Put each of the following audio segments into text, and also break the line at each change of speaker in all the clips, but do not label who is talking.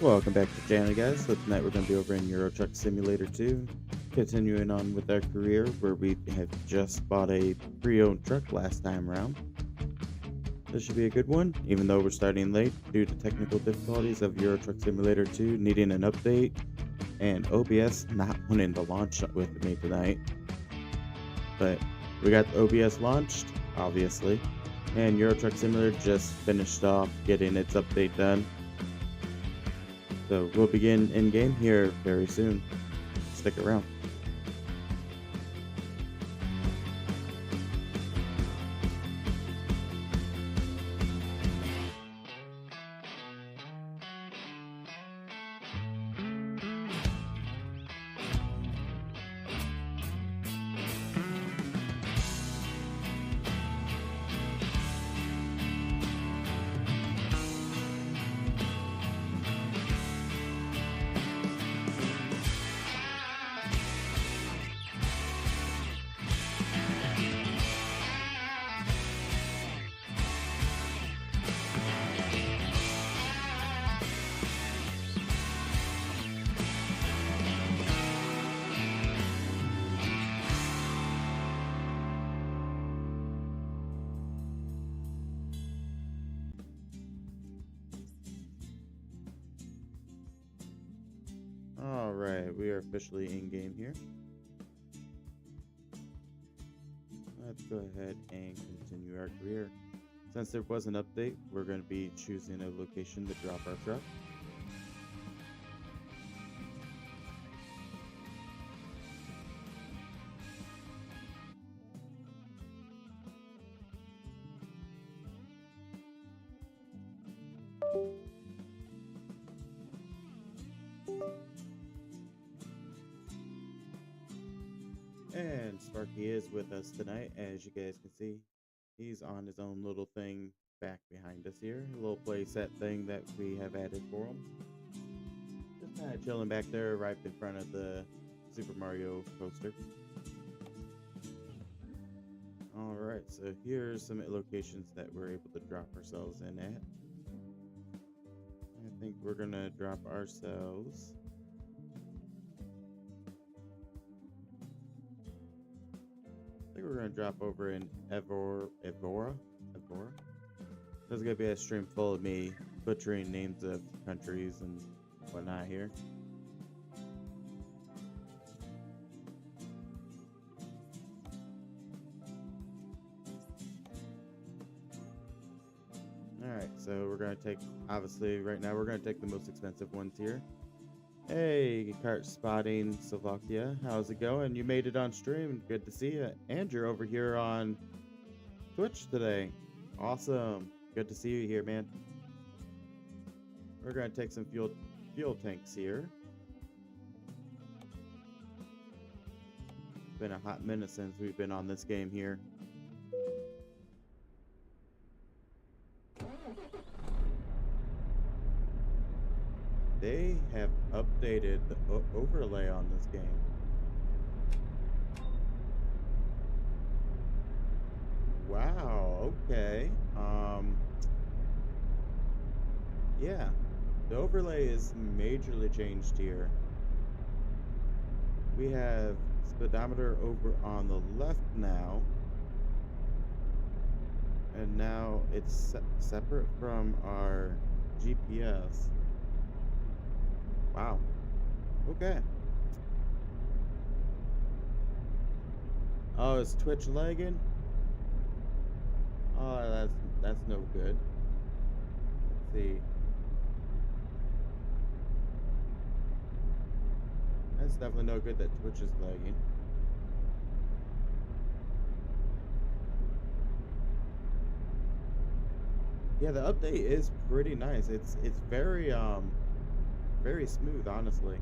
Welcome back to the channel, guys. So tonight we're going to be over in Euro Truck Simulator 2, continuing on with our career where we have just bought a pre-owned truck last time around. This should be a good one, even though we're starting late due to technical difficulties of Euro Truck Simulator 2 needing an update and OBS not wanting to launch with me tonight. But we got the OBS launched, obviously, and Euro Truck Simulator just finished off getting its update done. So we'll begin in-game here very soon. Stick around. Alright, we are officially in-game here. Let's go ahead and continue our career. Since there was an update, we're going to be choosing a location to drop our truck. And Sparky is with us tonight, as you guys can see. He's on his own little thing back behind us here. A little playset thing that we have added for him. Just kind of chilling back there right in front of the Super Mario coaster. Alright, so here's some locations that we're able to drop ourselves in at. I think we're going to drop ourselves... we're going to drop over in Evora. There's going to be a stream full of me butchering names of countries and whatnot here. Alright, so we're going to take, obviously right now we're going to take the most expensive ones here. Hey, Kart Spotting Slovakia, how's it going? You made it on stream. Good to see you. And you're over here on Twitch today. Awesome. Good to see you here, man. We're going to take some fuel tanks here. It's been a hot minute since we've been on this game here. They have updated the overlay on this game. Wow, okay. Yeah, the overlay is majorly changed here. We have speedometer over on the left now. And now it's separate from our GPS. Wow. Okay. Oh, is Twitch lagging? Oh, that's no good. Let's see. That's definitely no good that Twitch is lagging. Yeah, the update is pretty nice. It's very very smooth, honestly.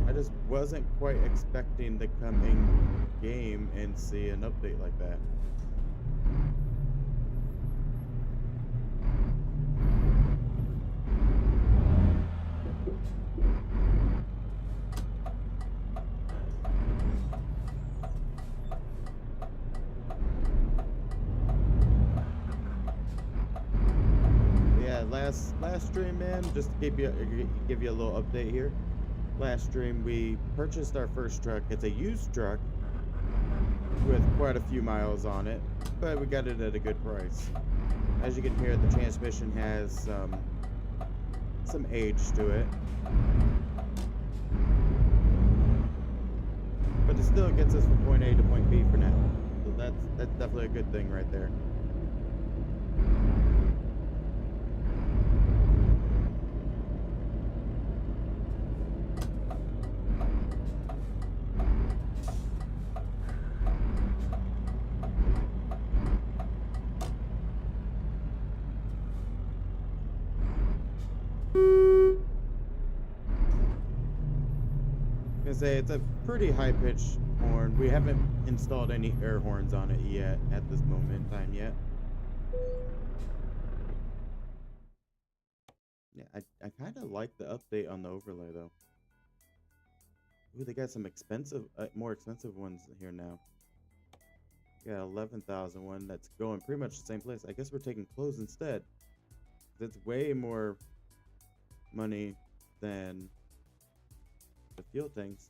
I just wasn't quite expecting to come in game and see an update like that. last stream, man, just to give you a little update here. Last stream, we purchased our first truck. It's a used truck with quite a few miles on it, but we got it at a good price. As you can hear, the transmission has some age to it, but it still gets us from point A to point B for now. So that's definitely a good thing right there. Say it's a pretty high-pitched horn. We haven't installed any air horns on it yet at this moment in time yet. Yeah, I kind of like the update on the overlay though. Ooh, they got some expensive, more expensive ones here now. Yeah, 11,000 one that's going pretty much the same place. I guess we're taking clothes instead. That's way more money than the fuel tanks.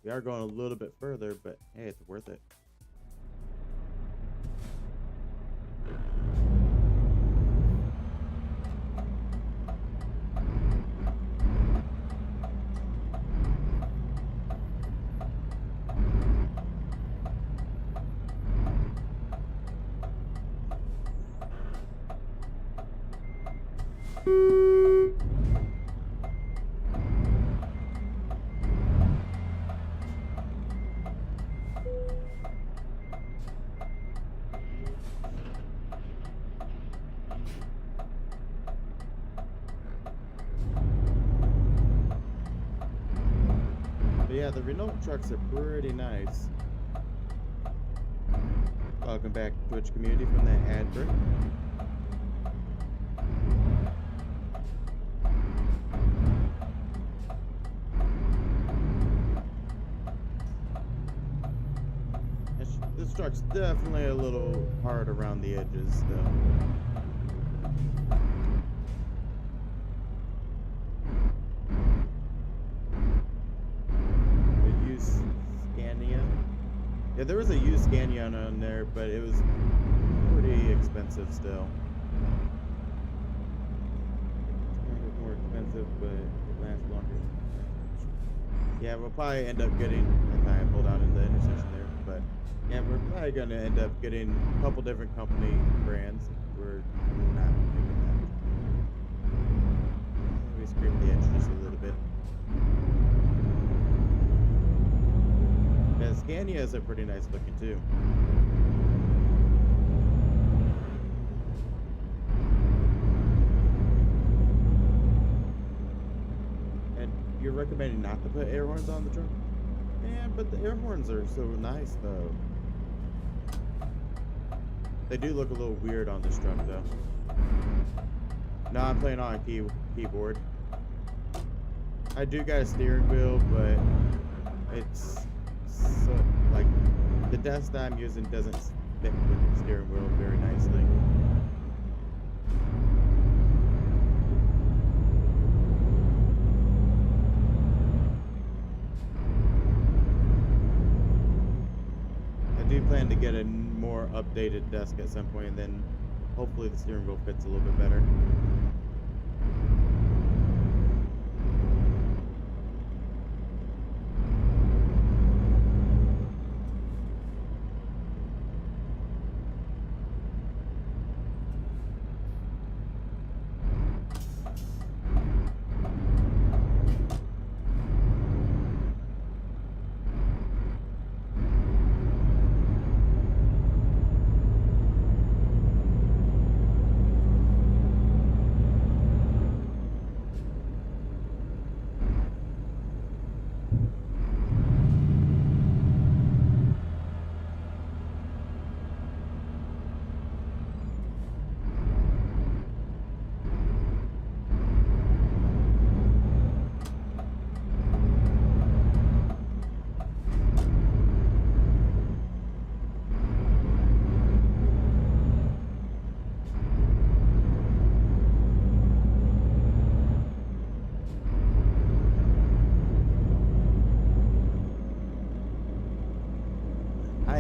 We are going a little bit further, but hey, it's worth it. Yeah, the Renault trucks are pretty nice. Welcome back, Twitch community, from that ad break. This truck's definitely a little hard around the edges, though. Yeah, there was a used Scania on there, but it was pretty expensive still. It's a bit more expensive, but it lasts longer. Yeah, we'll probably end up getting, I pulled out in the intersection there, but yeah, we're probably going to end up getting a couple different company brands. We're not picking that. We scraped the edge just a little bit. Yeah, Scanias are pretty nice looking too. And you're recommending not to put air horns on the truck? Man, but the air horns are so nice though. They do look a little weird on this truck though. No, I'm playing on a keyboard. I do got a steering wheel, but it's so, like, the desk that I'm using doesn't fit with the steering wheel very nicely. I do plan to get a more updated desk at some point, and then hopefully the steering wheel fits a little bit better.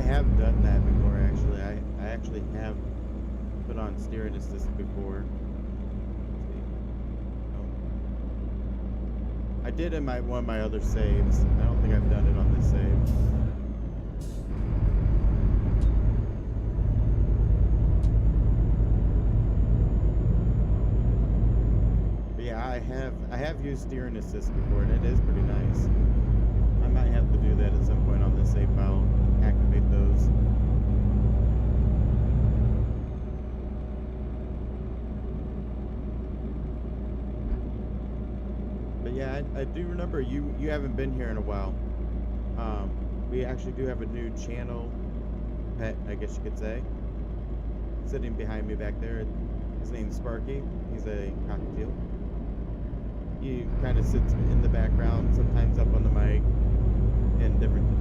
have done that before, actually. I actually have put on steering assist before. Let's see. Oh. I did in one of my other saves. I don't think I've done it on this save. But yeah, I have used steering assist before, and it is pretty nice. I might have to do that at some point on this save file. Activate those. But yeah, I do remember you haven't been here in a while. We actually do have a new channel pet, I guess you could say, sitting behind me back there. His name's Sparky. He's a cockatiel. He kind of sits in the background, sometimes up on the mic, in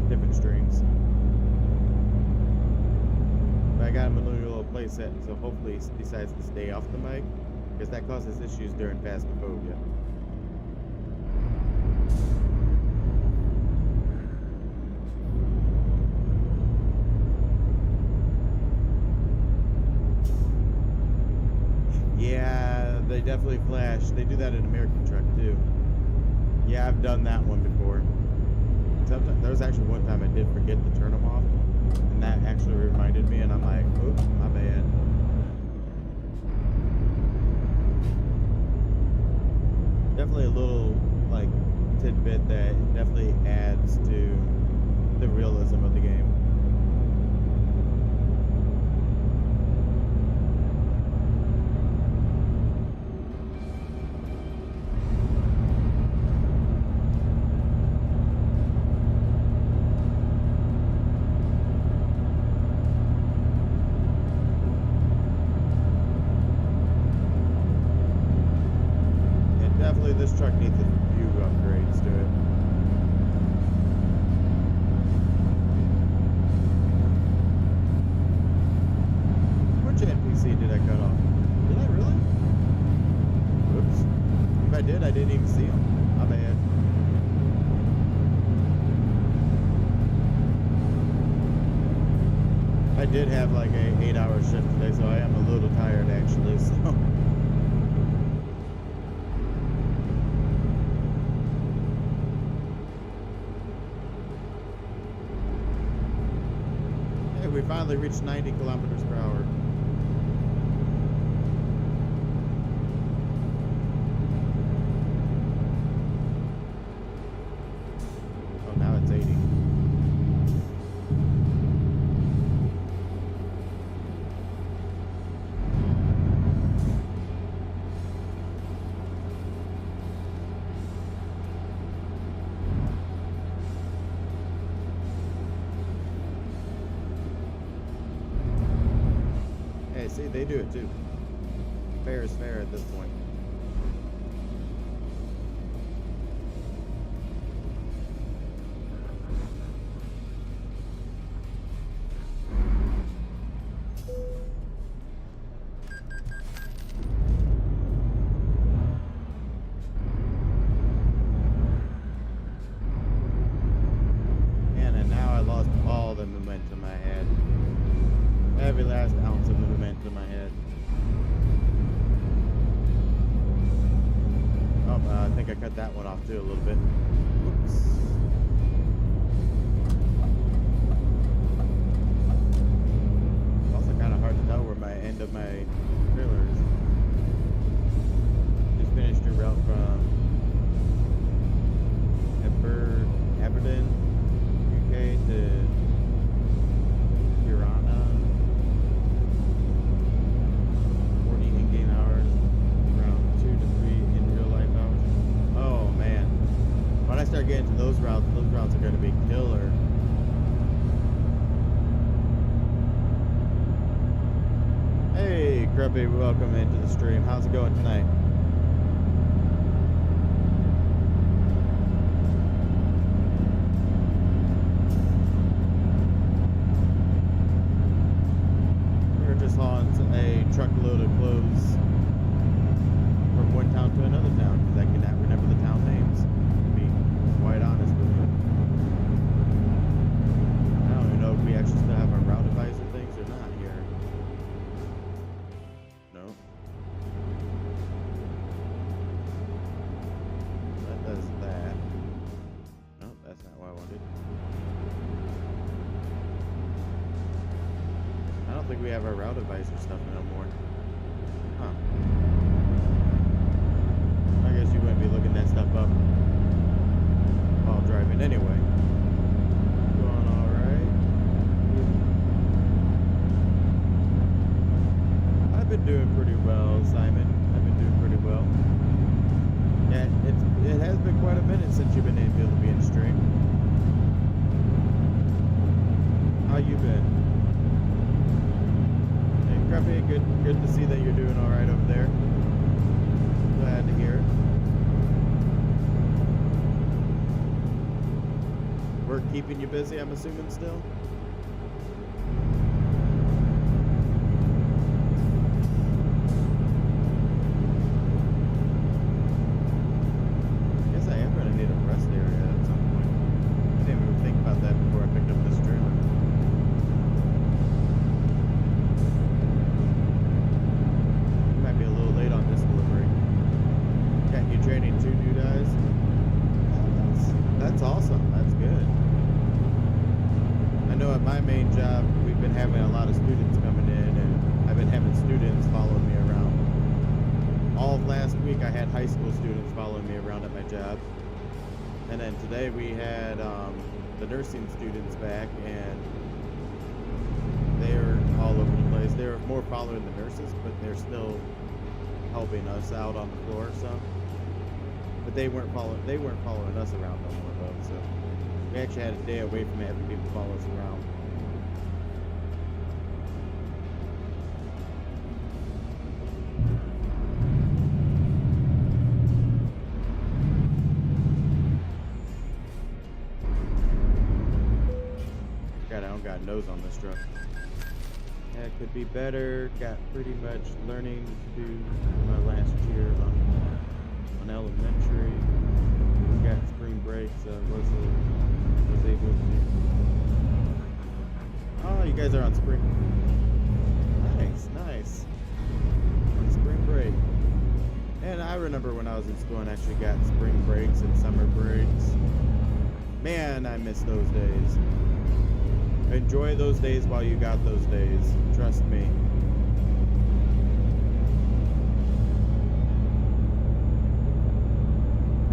different streams. But I got him a new little playset, so hopefully he decides to stay off the mic, because that causes issues during Phasmophobia. Yeah, they definitely flash. They do that in American Truck too. Yeah, I've done that one before. Sometimes, there was actually one time I did forget to turn them off, and that actually reminded me, and I'm like, oops, my bad. Definitely a little, like, tidbit that definitely adds to the realism of the game. This truck needs a few upgrades to it. Which NPC did I cut off? Did I really? Whoops. If I did, I didn't even see him. My bad. I did have like a 8-hour shift today, so I am a little tired actually, so. We finally reached 90 kilometers per hour. Oh, now it's 80. See, they do it too. Fair is fair at this point. And now I lost all the momentum I had. Every last ounce of the momentum I had. Oh, I think I cut that one off too a little bit. Oops. It's also kind of hard to tell where my end of my trailer is. Just finished your route from Aberdeen, UK to Tirana. 40 in-game hours, around 2 to 3 in real life hours. Oh man, when I start getting to those routes are going to be killer. Hey Grubby, welcome into the stream. How's it going tonight? Hauling a truckload of clothes from one town to another town because I cannot remember the town names, to be quite honest with you. I don't even know if we actually still have don't think we have our route advisor stuff no more. Huh. I guess you wouldn't be looking that stuff up while driving anyway. Going all right. I've been doing pretty well, Simon. I've been doing pretty well. Yeah, it has been quite a minute since you've been able to be in stream. How you been? Hey, Grumpy, good to see that you're doing all right over there. Glad to hear it. Work keeping you busy, I'm assuming still? I guess I am going to need a rest area at some point. I didn't even think about that before I picked up this trailer. You might be a little late on this delivery. Got you training 2 new guys? That's awesome. That's good. I know at my main job, we've been having a lot of students coming in, and I've been having students following me around. All of last week, I had high school students following me around at my job. And then today we had the nursing students back, and they're all over the place. They're more following the nurses, but they're still helping us out on the floor some. But they weren't following us around no more though, so we actually had a day away from having people follow us around. God, I don't got a nose on this truck. Yeah, it could be better. Got pretty much learning to do my last year on elementary. We got spring break, so was able to. Oh, you guys are on spring. Nice. On spring break. And I remember when I was in school and actually got spring breaks and summer breaks. Man, I miss those days. Enjoy those days while you got those days. Trust me.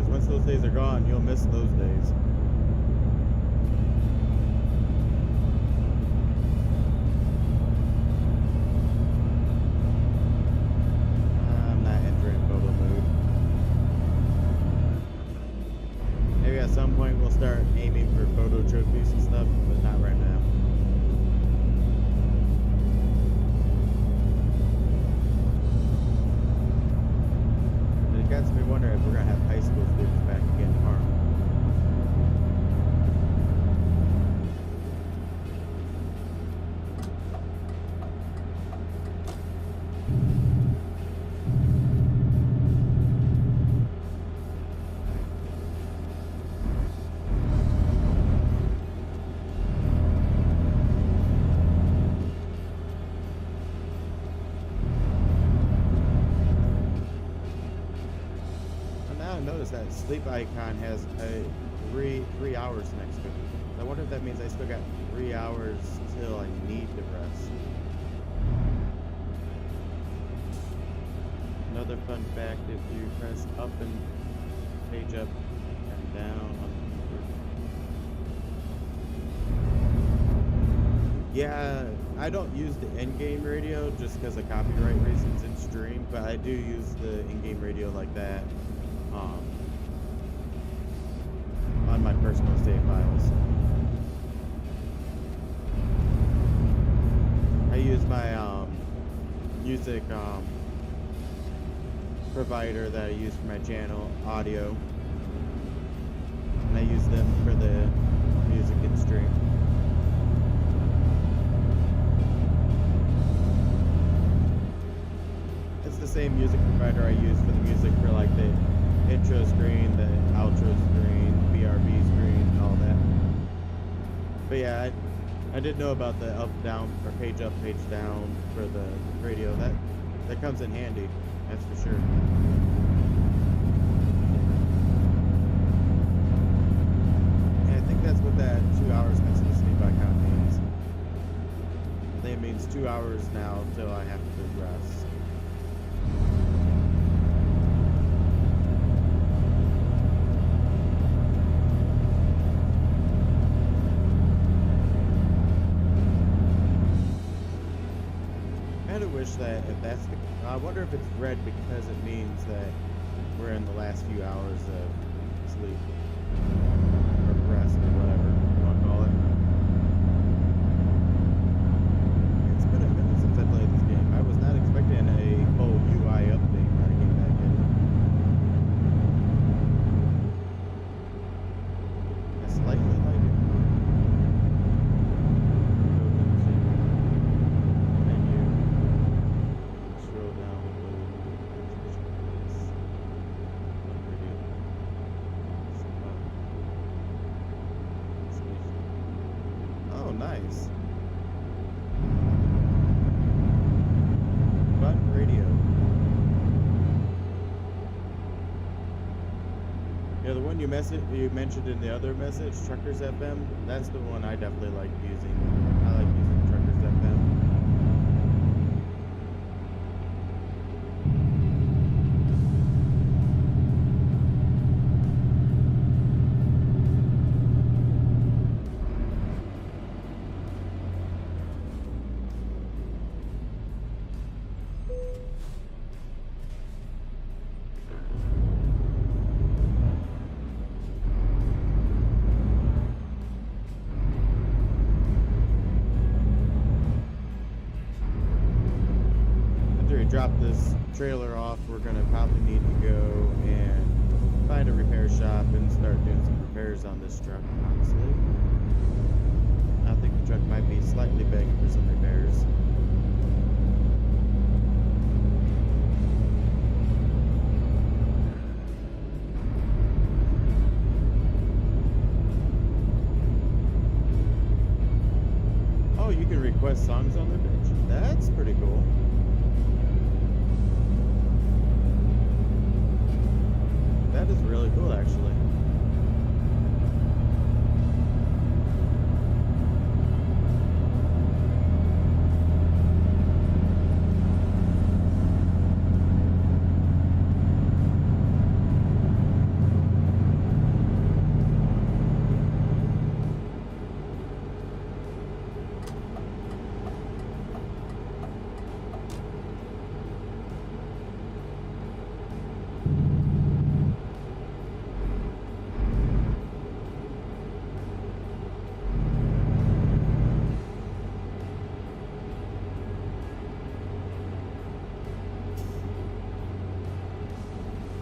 Once those days are gone, you'll miss those days. I'm not entering photo mood. Maybe at some point we'll start aiming for photo trophies and stuff, but not right now. It gets me wondering if we're gonna have high school students back again tomorrow. Notice that sleep icon has a three hours next to it. I wonder if that means I still got 3 hours till I need to rest. Another fun fact: if you press up and page up and down on the yeah, I don't use the in-game radio just because of copyright reasons in stream, but I do use the in-game radio like that. On my personal save files. I use my music provider that I use for my channel, audio, and I use them for the music in stream. It's the same music provider I use for the music for like the intro screen, the outro screen, BRB screen, and all that. But yeah, I did know about the up, down, or page up, page down for the radio. That comes in handy, that's for sure. And I think that's what that 2 hours next to the sleep icon means. They means 2 hours now till I have to rest. I kind of wish that if that's the, I wonder if it's red because it means that we're in the last few hours of sleep or rest or whatever you want to call it. It's been a minute since I played this game. I was not expecting a full UI update when I came back in. I slightly like it. Go into menu, scroll down a little. Oh, nice. Button radio. Yeah, the one you mentioned in the other message, Truckers FM, that's the one I definitely like using. I like using Truckers FM. After we drop this trailer off, we're gonna probably need to go and find a repair shop and start doing some repairs on this truck, honestly. I think the truck might be slightly begging for some repairs. Oh, you can request songs on their page. That's pretty cool. That is really cool, actually.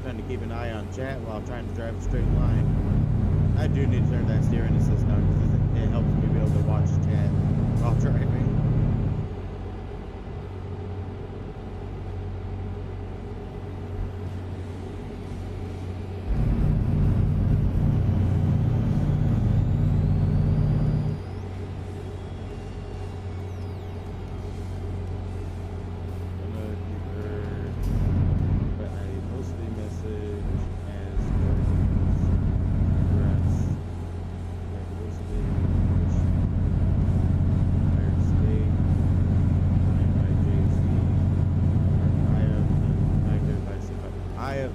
Trying to keep an eye on chat while trying to drive a straight line. I do need to turn that steering assist on because it helps me be able to watch chat while driving.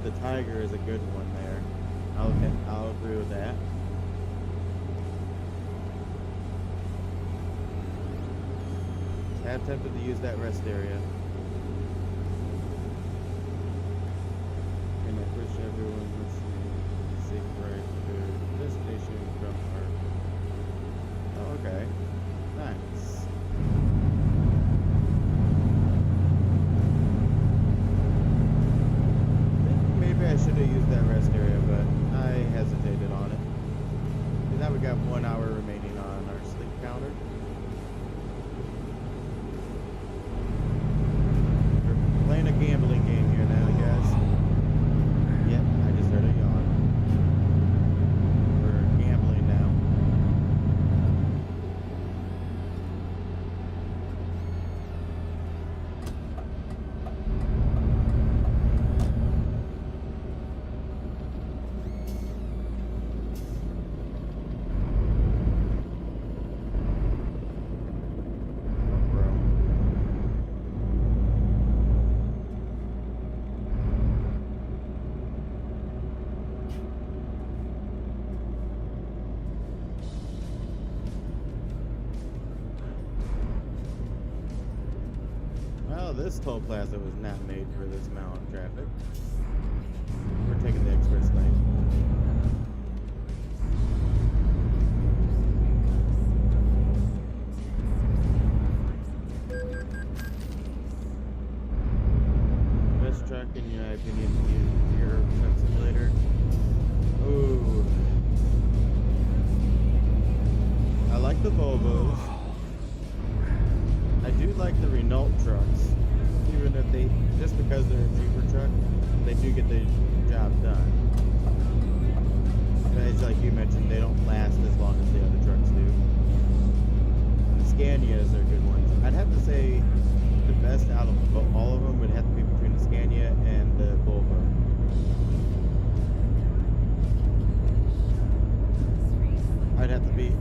The Tiger is a good one there. I'll agree with that. Tad tempted to use that rest area. And I wish everyone listening a safe ride to their destination from our. Oh, okay. Nice. Maybe I should have used that rest area, but I hesitated on it. And now we got 1 hour remaining on our sleep counter. We're playing a gambling game here now, guys. Yep, I just heard a yawn. We're gambling now. this toll plaza was not made for this amount of traffic. We're taking the express lane. Best truck in my opinion in your truck simulator. Ooh. I like the Volvos. I do like the Renault trucks. Even if they, just because they're a cheaper truck, they do get the job done. But as like you mentioned, they don't last as long as the other trucks do. The Scanias are good ones. I'd have to say the best out of all of them would have to be between the Scania and the Volvo.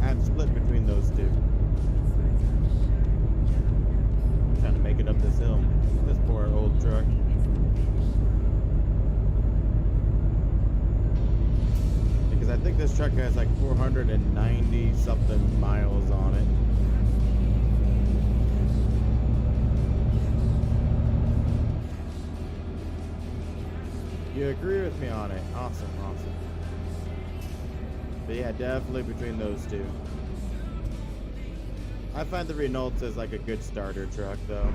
I'm split between those two. Trying to make it up this hill. This poor old truck. Because I think this truck has like 490 something miles on it. You agree with me on it? Awesome, awesome. But yeah, definitely between those two. I find the Renaults as like a good starter truck though.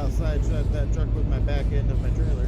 Sideswept that truck with my back end of my trailer.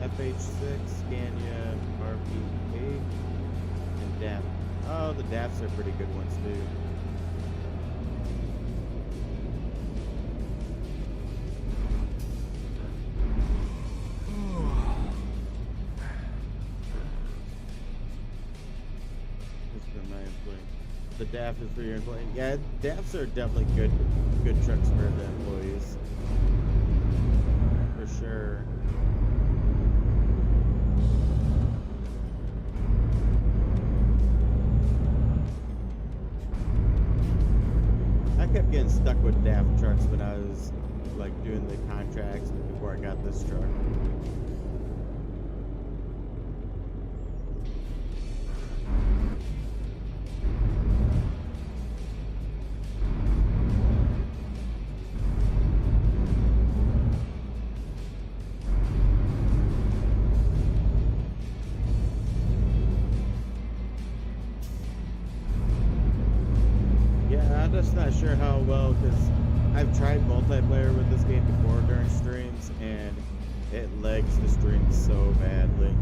FH6, Scania, RP8, and DAF. Oh, the DAFs are pretty good ones too. The DAF is for your employees. Yeah, DAFs are definitely good trucks for the employees. For sure. I kept getting stuck with DAF trucks when I was like doing the contracts before I got this truck. I'm just not sure how well, because I've tried multiplayer with this game before during streams, and it lags the stream so badly.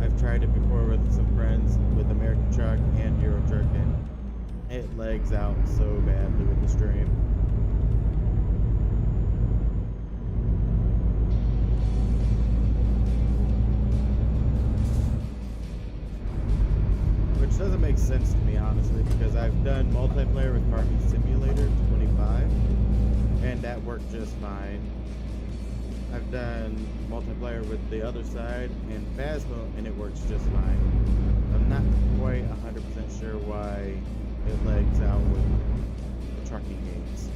I've tried it before with some friends with American Truck and Euro Truck, and it lags out so badly with the stream. Which doesn't make sense to me, honestly, because I've done multiplayer with Parking Simulator 25, and that worked just fine. I've done multiplayer with the other side and Phasmo, and it works just fine. I'm not quite 100% sure why it lags out with the trucking games.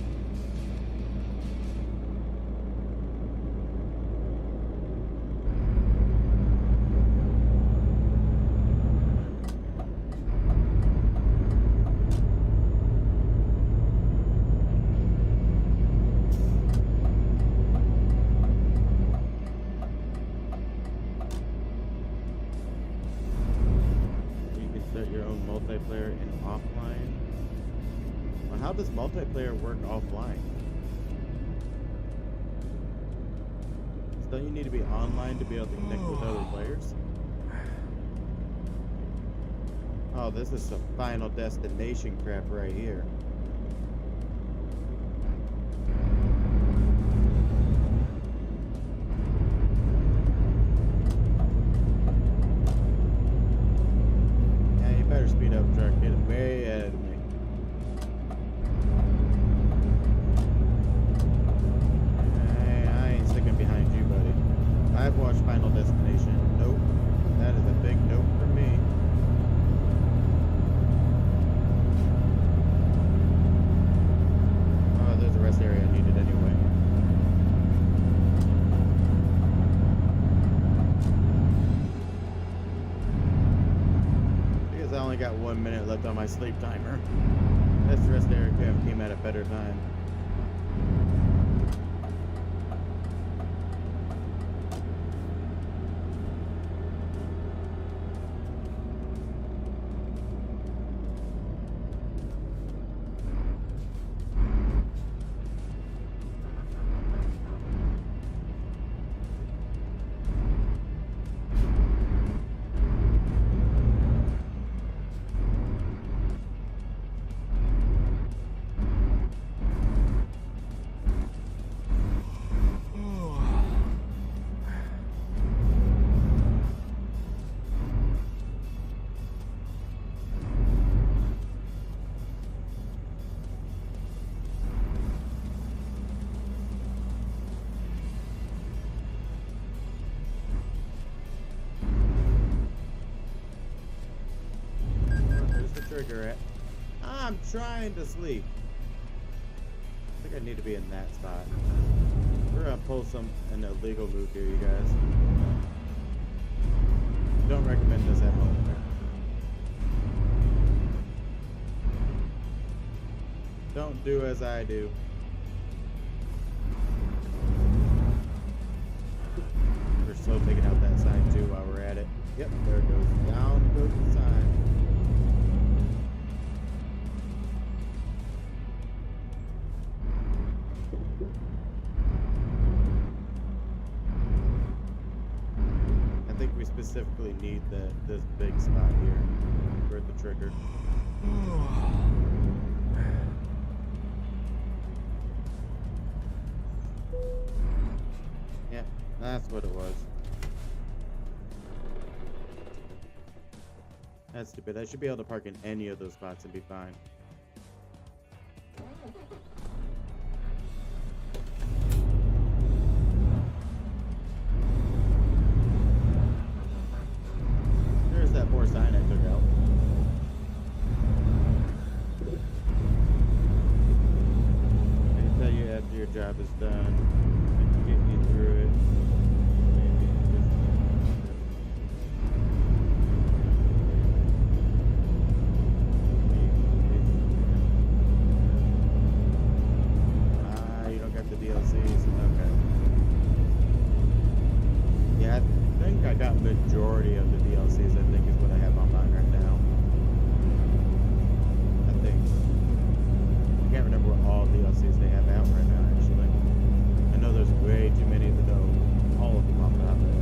does multiplayer work offline? Don't you need to be online to be able to connect with other players? Oh, this is some Final Destination crap right here. Yeah, you better speed up, truck. Get way ahead of me. I ain't sticking behind you, buddy. I've watched Final Destination. Nope. That is a big nope for me. Oh, there's a rest area I needed anyway. Because I only got 1 minute left on my sleep timer. This rest area came at a better time. Trigger it. I'm trying to sleep. I think I need to be in that spot. We're gonna pull an illegal move here, you guys. Don't recommend this at home. Don't do as I do. We're still taking out that sign too while we're at it. Yep, there it goes. Down goes the sign. We specifically need this big spot here for the trigger. Yeah, that's what it was. That's stupid. I should be able to park in any of those spots and be fine. Sign I took out. I can tell you after your job is done, I can get you through it. You don't got the DLCs. Okay. Yeah, I think I got majority of the DLCs. I think is what I have on mine right now. I think. I can't remember what all DLCs they have out right now, actually. I know there's way too many to know all of them off the top of my head.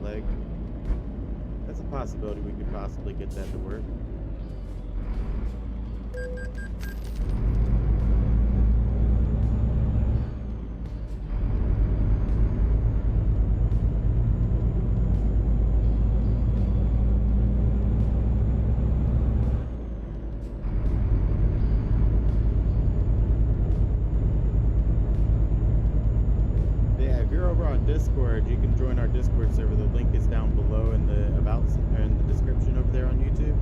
leg. That's a possibility we could possibly get that to work. Discord, you can join our Discord server. The link is down below in the or in the description over there on YouTube.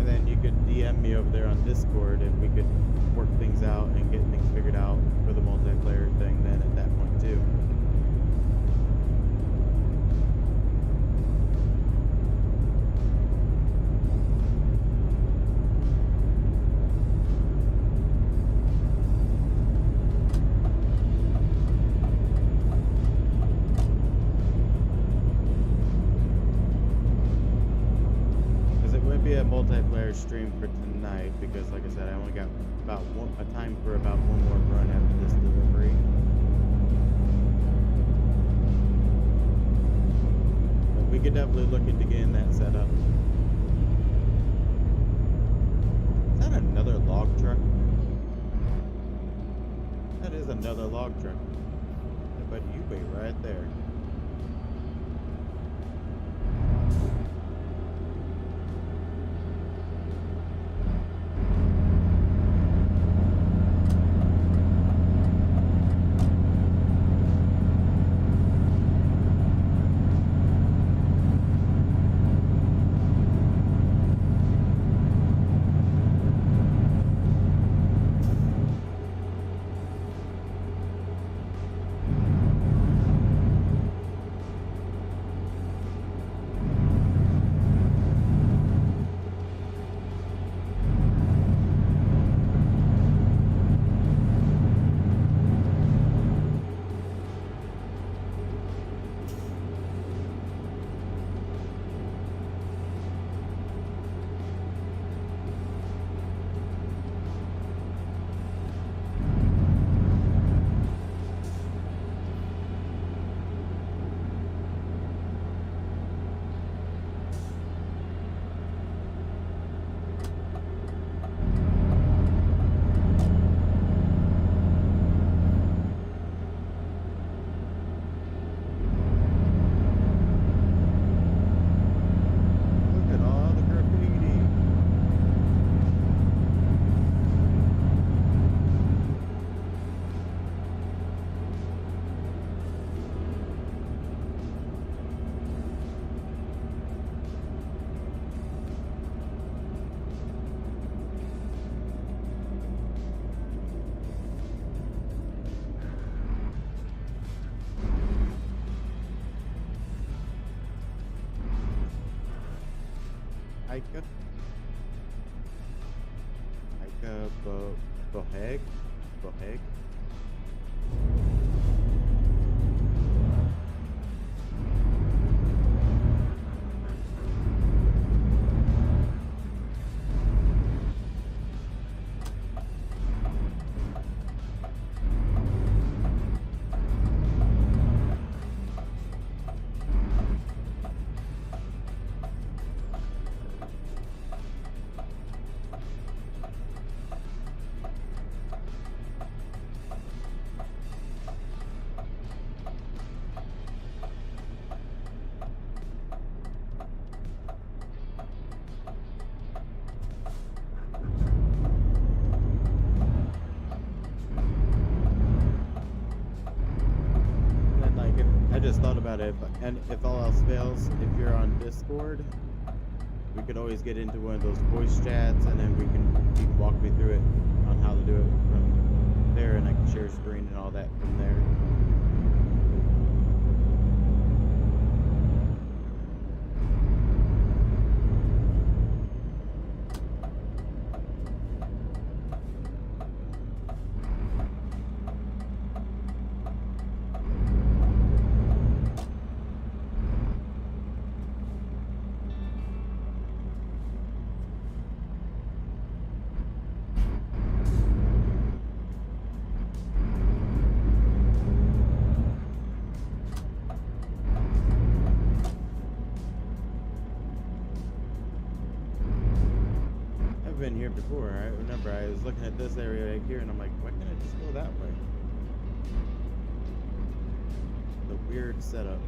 And then you could DM me over there on Discord, and we could work things out and get things figured out for the multiplayer thing then at that point too. Multiplayer stream for tonight because, like I said, I only got about a time for about one more run after this delivery. But we could definitely look into getting that set up. Is that another log truck? That is another log truck. But you wait right there. Boheg. Just thought about it, and if all else fails, if you're on Discord, we could always get into one of those voice chats, and then you can walk me through it on how to do it from there, and I can share screen and all that from there. Been here before. I remember I was looking at this area right here and I'm like, why can't I just go that way? The weird setup.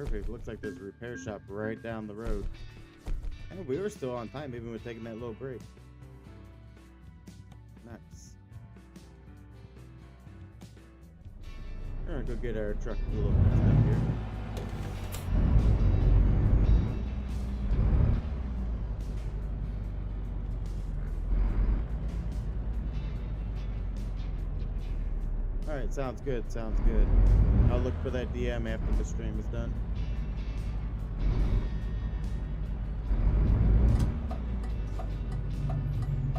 Perfect. Looks like there's a repair shop right down the road. And we were still on time, even with taking that little break. Nice. We're gonna go get our truck a little fixed up here. Alright, sounds good, sounds good. I'll look for that DM after the stream is done.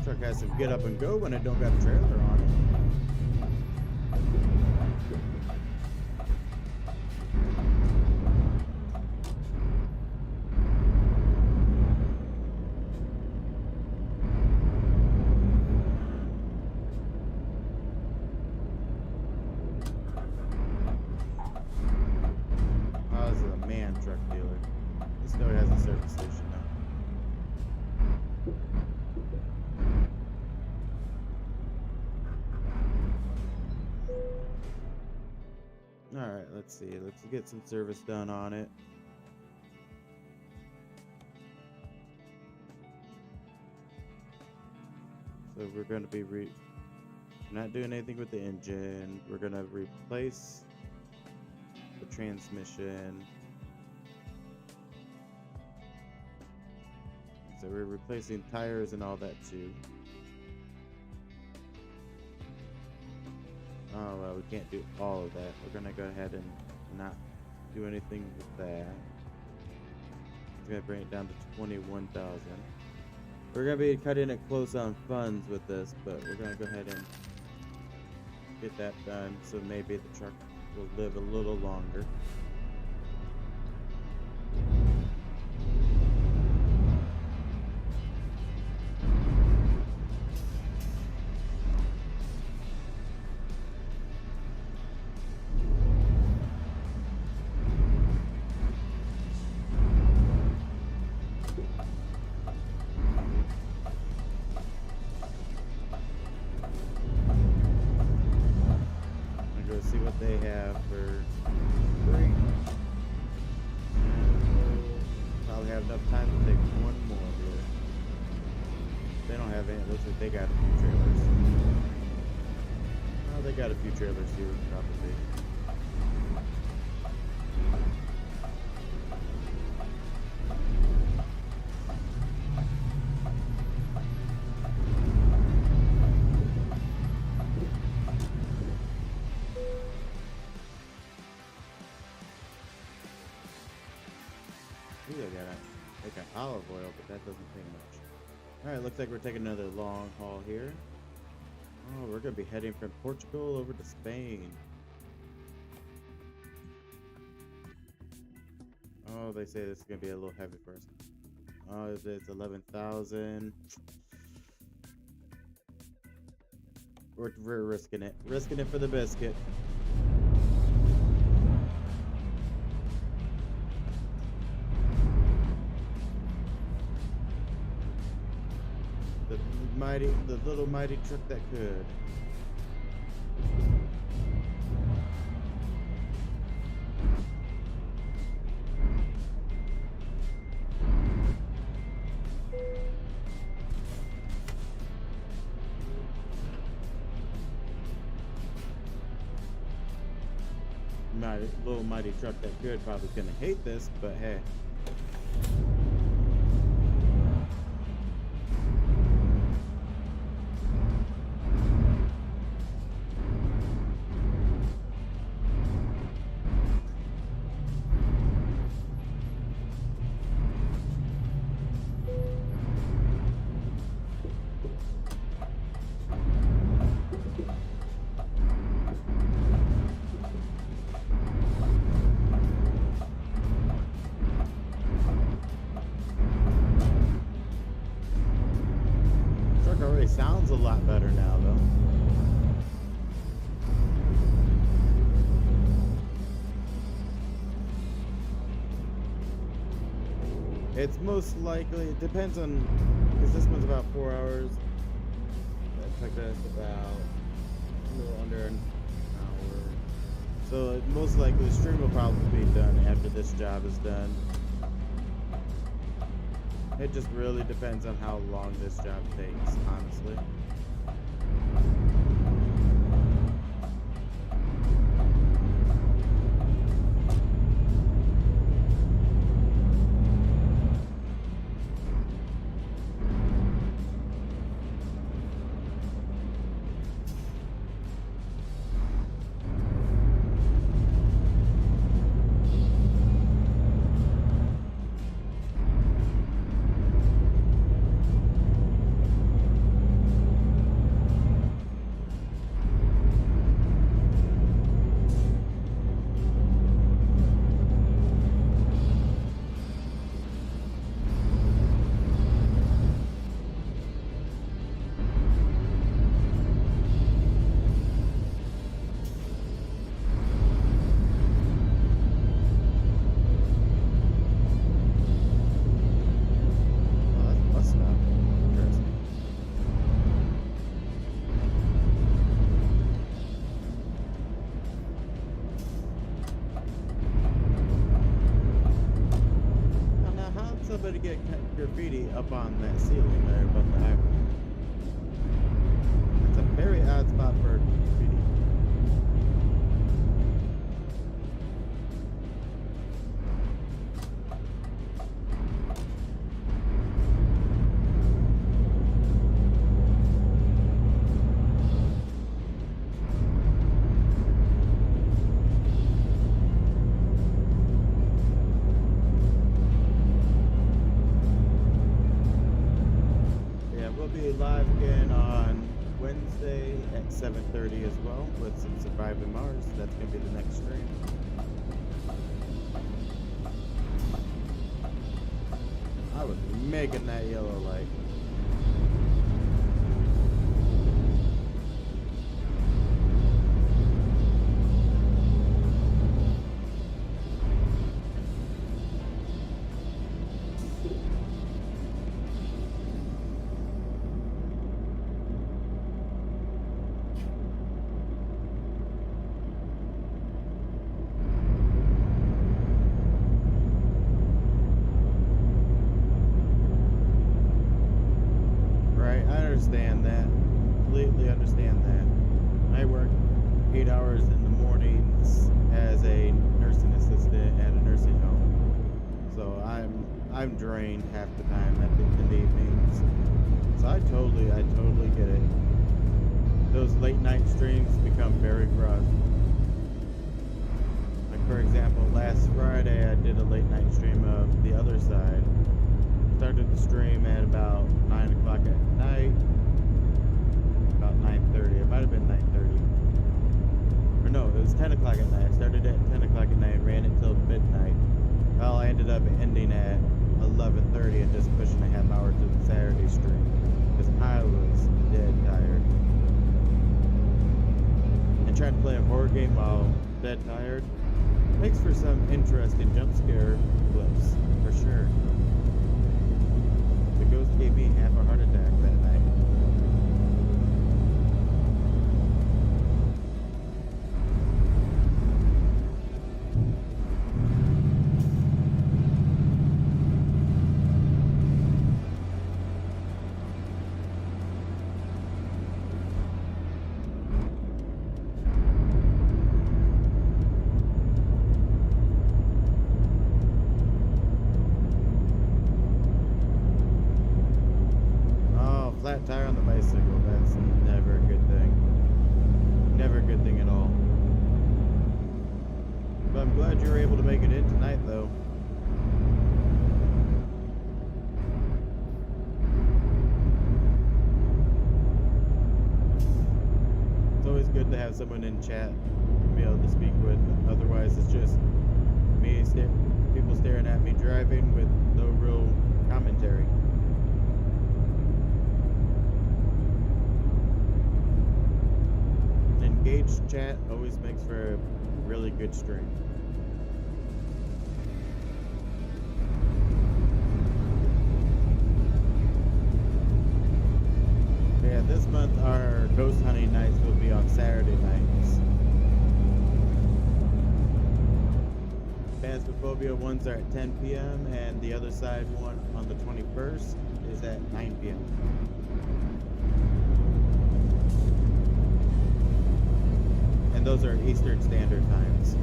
Truck has some get up and go when it don't got a trailer on it. Oh, this is a man truck dealer. This guy has a service station now. Alright, let's see. Let's get some service done on it. So we're going to be not doing anything with the engine. We're going to replace the transmission. So we're replacing tires and all that too. Oh, well, we can't do all of that. We're gonna go ahead and not do anything with that. It's gonna bring it down to 21,000. We're gonna be cutting it close on funds with this, but we're gonna go ahead and get that done so maybe the truck will live a little longer. They have for free. Probably have enough time to take one more here. They don't have any. It looks like they got a few trailers. Oh, they got a few trailers here, probably. Ooh, they got olive oil, but that doesn't take much. Alright, looks like we're taking another long haul here. Oh, we're going to be heading from Portugal over to Spain. Oh, they say this is going to be a little heavy for us. Oh, it's 11,000. We're risking it. Risking it for the biscuit. The little mighty truck that could. Little mighty truck that could probably gonna hate this, but hey. Sounds a lot better now, though. It's most likely, it depends on, because this one's about 4 hours. Looks like that's about a little under an hour. So most likely the stream will probably be done after this job is done. It just really depends on how long this job takes, honestly. Oh, that's a bus stop. Interesting. Now, how did somebody get graffiti up on that ceiling there above the highway? It's a very odd spot for graffiti. Yeah, we'll be live again on Wednesday at 7:30 as well with some Surviving Mars. That's gonna be the next stream. I was making that yellow light. Right, I understand that. Completely understand that. I work 8 hours in the mornings as a nursing assistant at a nursing home. So I'm drained half the time in the evenings. So I totally get it. Those late night streams become very rough. Like for example, last Friday I did a late night stream of The Other Side. Started the stream at about 9 o'clock at night. About 9:30. It might have been 9:30. Or no, it was 10 o'clock at night. I started at 10 o'clock at night, ran it till midnight. Well, I ended up ending at 11:30 and just pushing a half hour to the Saturday stream. Because I was dead tired. And trying to play a horror game while dead tired makes for some interesting jump scare clips, for sure. The ghost gave me half a heart attack that night. Oh, flat tire on the bicycle. That's never a good thing. Never a good thing at all. But I'm glad you were able to make it in tonight, though. It's always good to have someone in chat to be able to speak with. Otherwise, it's just me, people staring at me driving with no real commentary. Engaged chat always makes for a really good stream. Yeah, this month our ghost hunting nights will be on Saturday nights. Phasmophobia ones are at 10 p.m. and the other side one on the 21st is at 9 p.m. And those are Eastern Standard Times.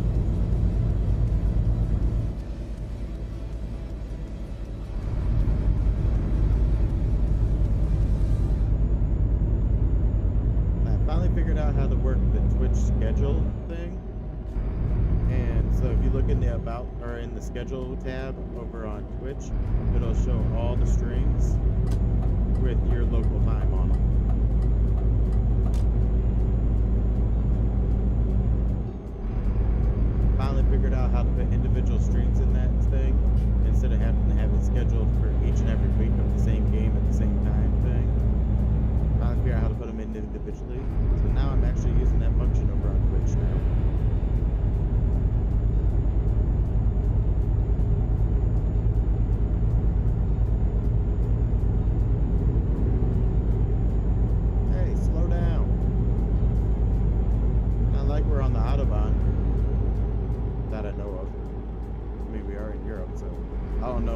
I finally figured out how to work the Twitch schedule thing. And so if you look in the about or in the schedule tab over on Twitch, it'll show all the streams with your local time on them. Finally figured out how to put individual streams in that thing instead of having to have it scheduled for each and every week of the same game at the same time thing. Finally figured out how to put them in individually. So now I'm actually using that function over on Twitch now.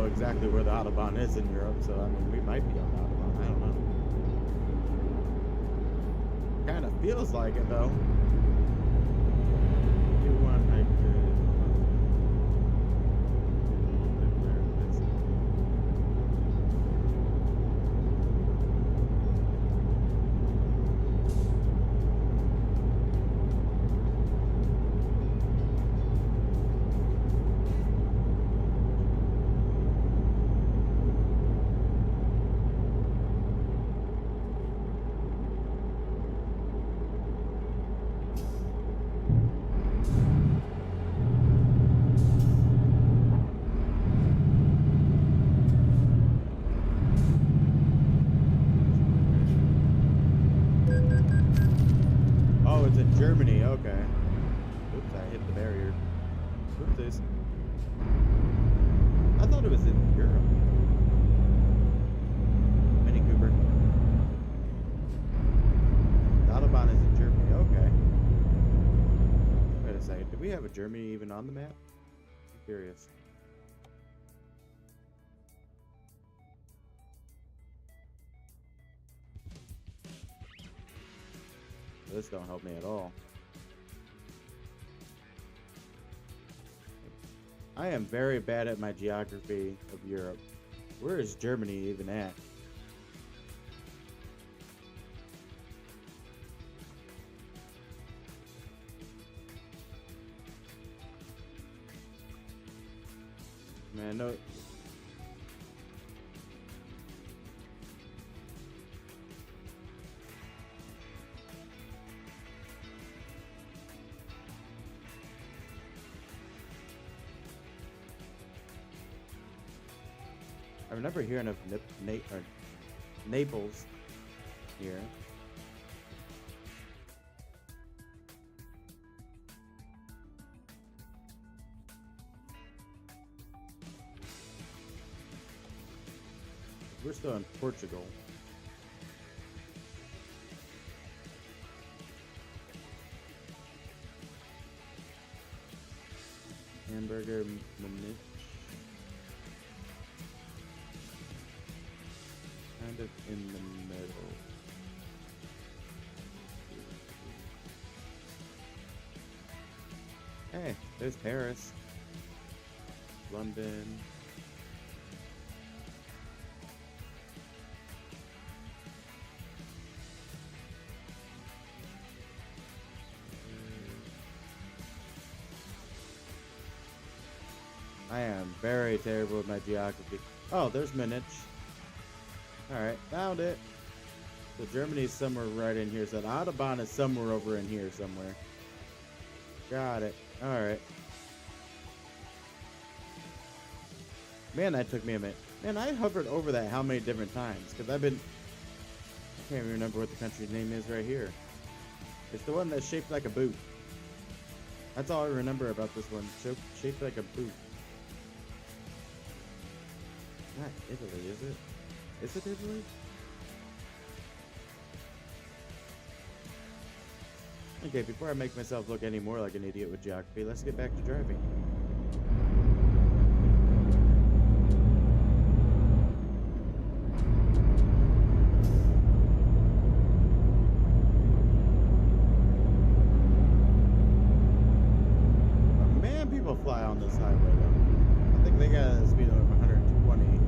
Exactly where the Autobahn is in Europe, so I mean we might be on the Autobahn, I don't know. Kinda feels like it though. Do want I could Germany, okay. Oops, I hit the barrier. Oopsies. I thought it was in Europe. Mini Cooper. The Autobahn is in Germany, okay. Wait a second, do we have a Germany even on the map? I'm curious. This don't help me at all. I am very bad at my geography of Europe. Where is Germany even at? Man, no. I remember hearing of Naples here. We're still in Portugal. Hamburger Munich. Kind of in the middle. Hey, there's Paris. London. I am very terrible with my geography. Oh, there's Munich. Alright, found it. So Germany's somewhere right in here. So the Autobahn is somewhere over in here somewhere. Got it. Alright. Man, that took me a minute. Man, I hovered over that how many different times? Because I can't even remember what the country's name is right here. It's the one that's shaped like a boot. That's all I remember about this one. Shaped like a boot. Not Italy, is it? Is it Italy? Okay, before I make myself look any more like an idiot with geography, let's get back to driving. down this highway though. I think they got a speed limit of 120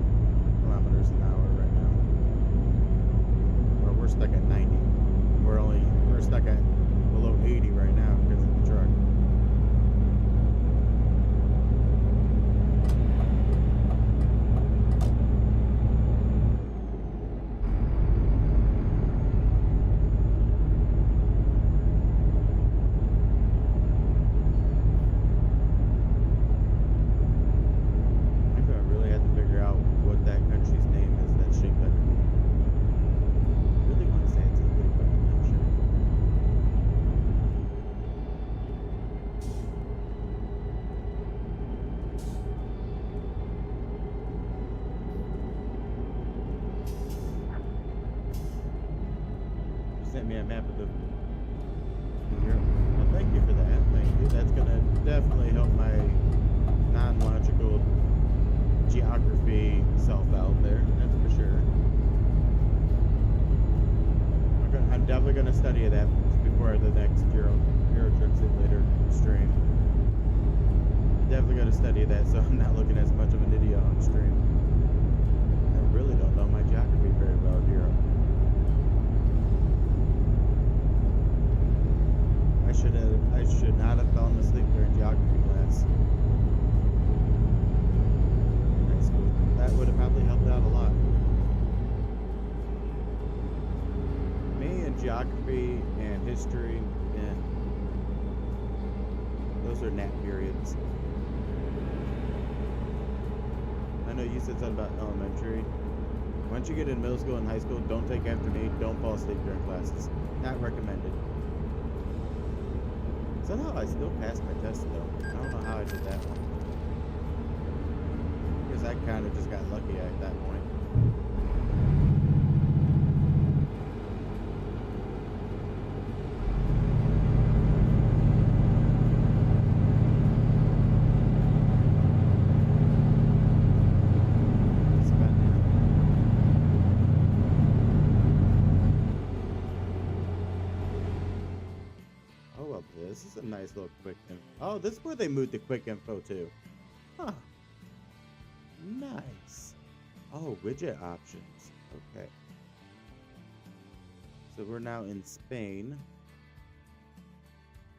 kilometers an hour right now. Or we're stuck at 90. We're stuck at below 80 right now because of the truck. Sent me a map of the Europe. Well, thank you for that. Thank you. That's gonna definitely help my non-logical geography self out there. That's for sure. I'm definitely gonna study that before the next Euro Truck Simulator stream. Definitely gonna study that so I'm not looking as much of an idiot on stream. I really don't know my geography very well here. I should not have fallen asleep during geography class in high school. That would have probably helped out a lot. Me and geography and history, and those are nap periods. I know you said something about elementary. Once you get in middle school and high school, don't take after me. Don't fall asleep during classes. Not recommended. Somehow I still passed my test though. I don't know how I did that one. Because I kind of just got lucky at that point. This is a nice little quick info. Oh, this is where they moved the quick info to. Huh. Nice. Oh, widget options. Okay. So we're now in Spain.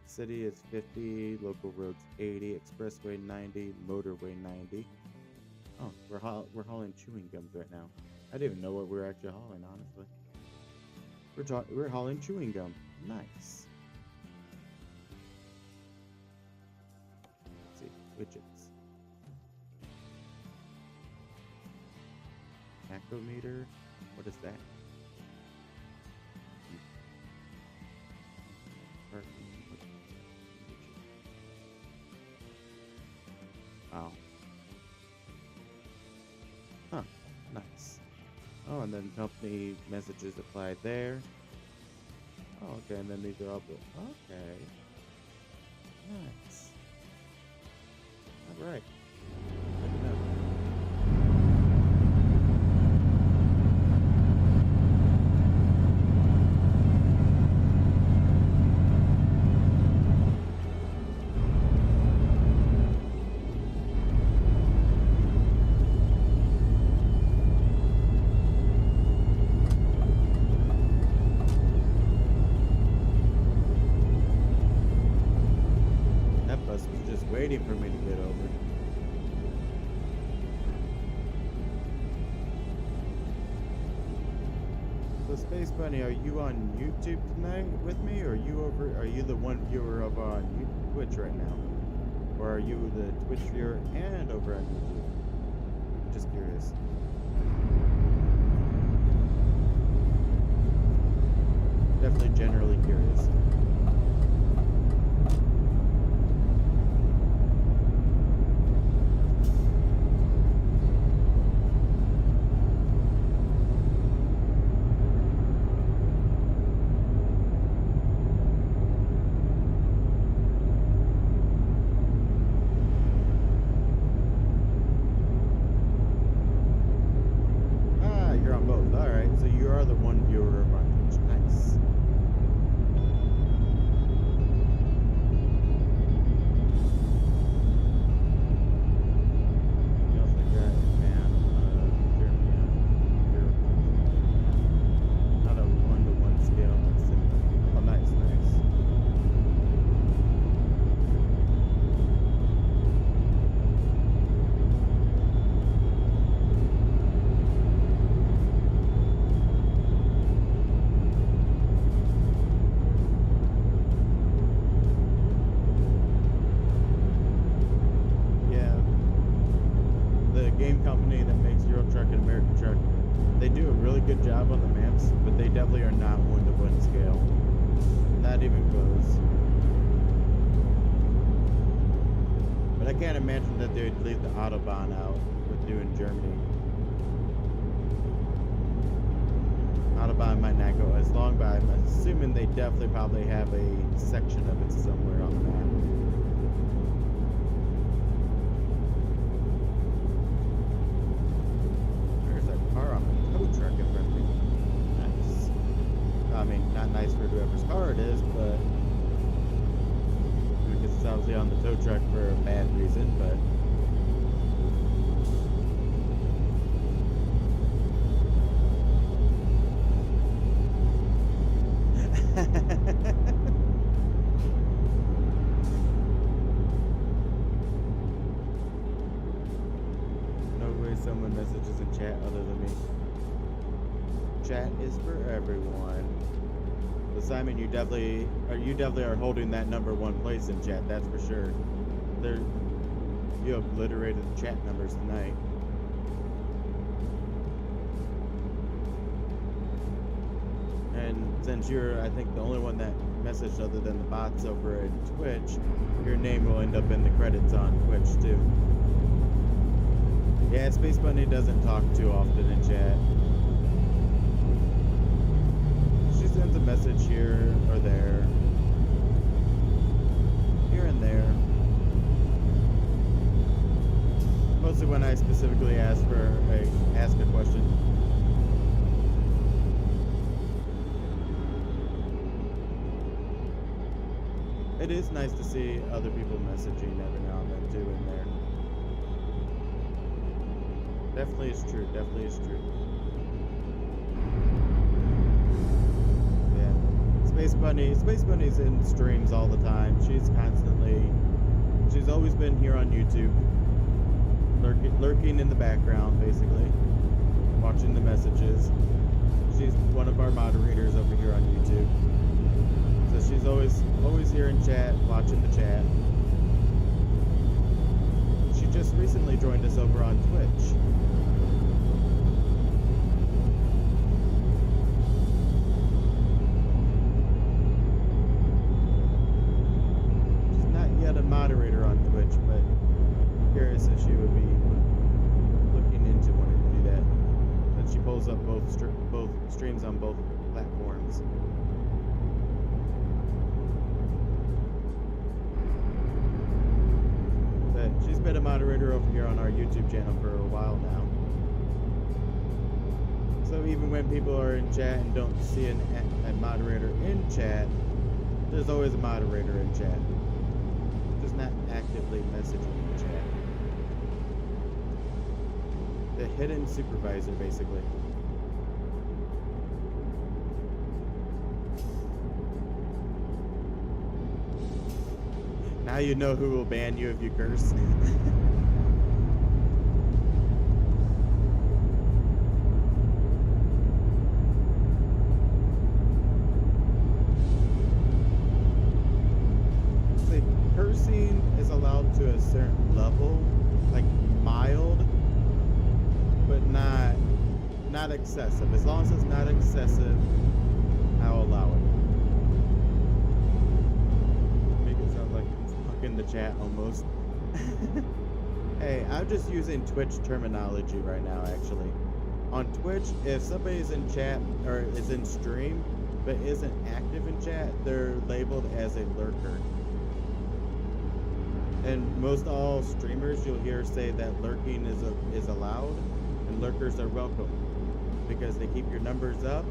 City is 50, local roads 80, expressway 90, motorway 90. Oh, we're hauling chewing gums right now. I didn't even know what we were actually hauling, honestly. We're hauling chewing gum. Nice. Widgets. Macrometer? What is that? Oh. Huh. Nice. Oh, and then company messages applied there. Oh, okay, and then these are all the... Okay. Nice. Alright. That bus was just waiting for me to get over. So Space Bunny, are you on YouTube tonight with me, or are you the one viewer of Twitch right now? Or are you the Twitch viewer and over on YouTube? Just curious. Definitely generally curious. definitely are not one-to-one scale. Not even close. But I can't imagine that they would leave the Autobahn out with doing Germany. Autobahn might not go as long, but I'm assuming they definitely probably have a section of it somewhere on the map. There's a car on a tow truck in front of me. Nice. I mean, not nice for whoever's car it is, but because it's obviously on the tow truck for a bad reason, but no way someone messages in chat other than me. Chat is for everyone. But Simon, you definitely are holding that #1 place in chat, that's for sure. You obliterated the chat numbers tonight. And since you're, I think, the only one that messaged other than the bots over at Twitch, your name will end up in the credits on Twitch too. Yeah, Space Bunny doesn't talk too often in chat. She sends a message here or there. Here and there. Mostly when I specifically ask a question. It is nice to see other people messaging every now and then too in there. Definitely is true. Definitely is true. Yeah. Space Bunny's in streams all the time. She's always been here on YouTube. Lurking in the background, basically. Watching the messages. She's one of our moderators over here on YouTube. So she's always here in chat, watching the chat. She just recently joined us over on Twitch. She's not yet a moderator on Twitch, but I'm curious if she would be looking into wanting to do that. Then she pulls up both streams on both platforms. She's been a moderator over here on our YouTube channel for a while now. So even when people are in chat and don't see a moderator in chat, there's always a moderator in chat. Just not actively messaging in chat. The hidden supervisor, basically. Now you know who will ban you if you curse. See, cursing is allowed to a certain level, like mild, but not excessive. As long as it's not excessive, I'll allow it. In the chat almost. Hey, I'm just using Twitch terminology right now, actually. On Twitch, if somebody's in chat or is in stream but isn't active in chat, they're labeled as a lurker. And most all streamers you'll hear say that lurking is allowed and lurkers are welcome because they keep your numbers up,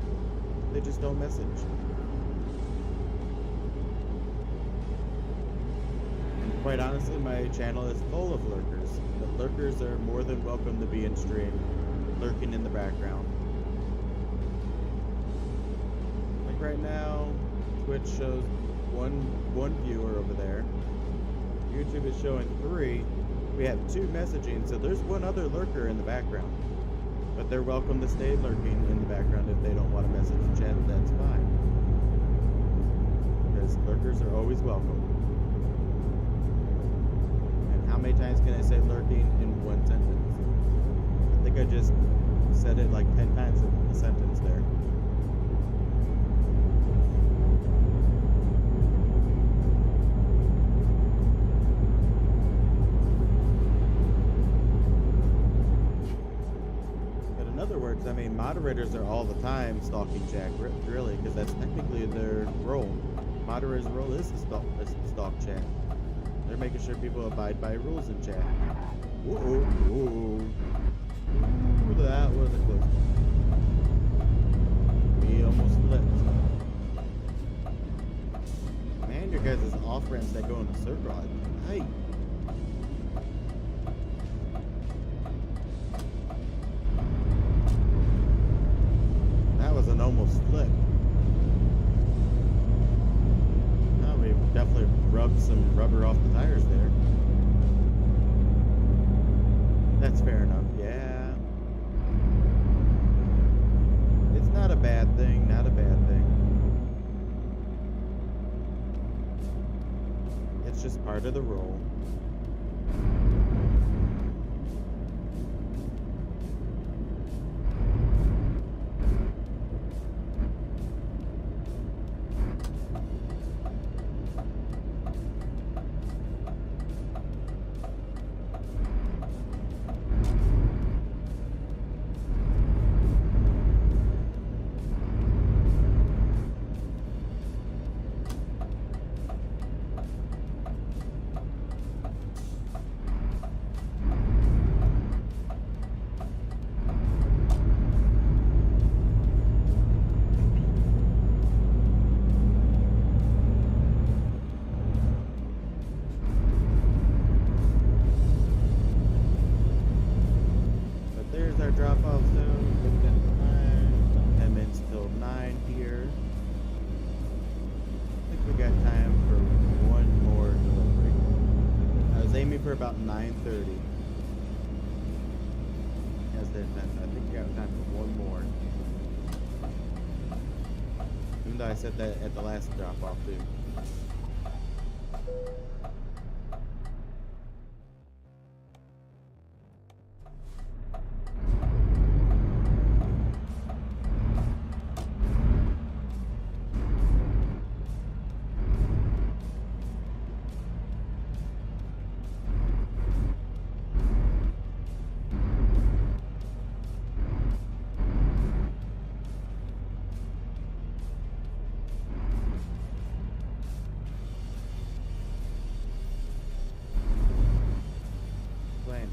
they just don't message. Quite honestly, my channel is full of lurkers. But lurkers are more than welcome to be in stream, lurking in the background. Like right now, Twitch shows one viewer over there. YouTube is showing 3. We have 2 messaging, so there's one other lurker in the background. But they're welcome to stay lurking in the background if they don't want to message in chat, that's fine. Because lurkers are always welcome. How many times can I say lurking in one sentence? I think I just said it like 10 times in a sentence there. Moderators are all the time stalking chat, really, because that's technically their role. Moderator's role is to stalk chat. They're making sure people abide by rules in chat. Ooh, that was a close one. We almost flipped. Man, your guys' off ramps that go in a circle. Hey. That was an almost flip. Oh, we definitely rubbed some rubber off the tires there. That's fair enough, yeah. It's not a bad thing, not a bad thing. It's just part of the role. Drop-off zone, look at the time, 10 minutes till 9 here. I think we got time for one more delivery. I was aiming for about 9:30 as the event. I think we got time for one more. Even though I said that at the last drop-off too.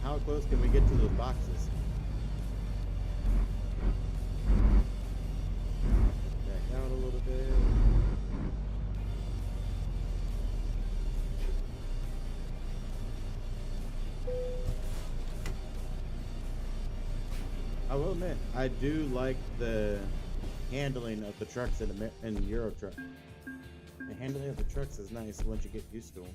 How close can we get to those boxes? Back out a little bit. I will admit, I do like the handling of the trucks in Euro Truck. The handling of the trucks is nice once you get used to them.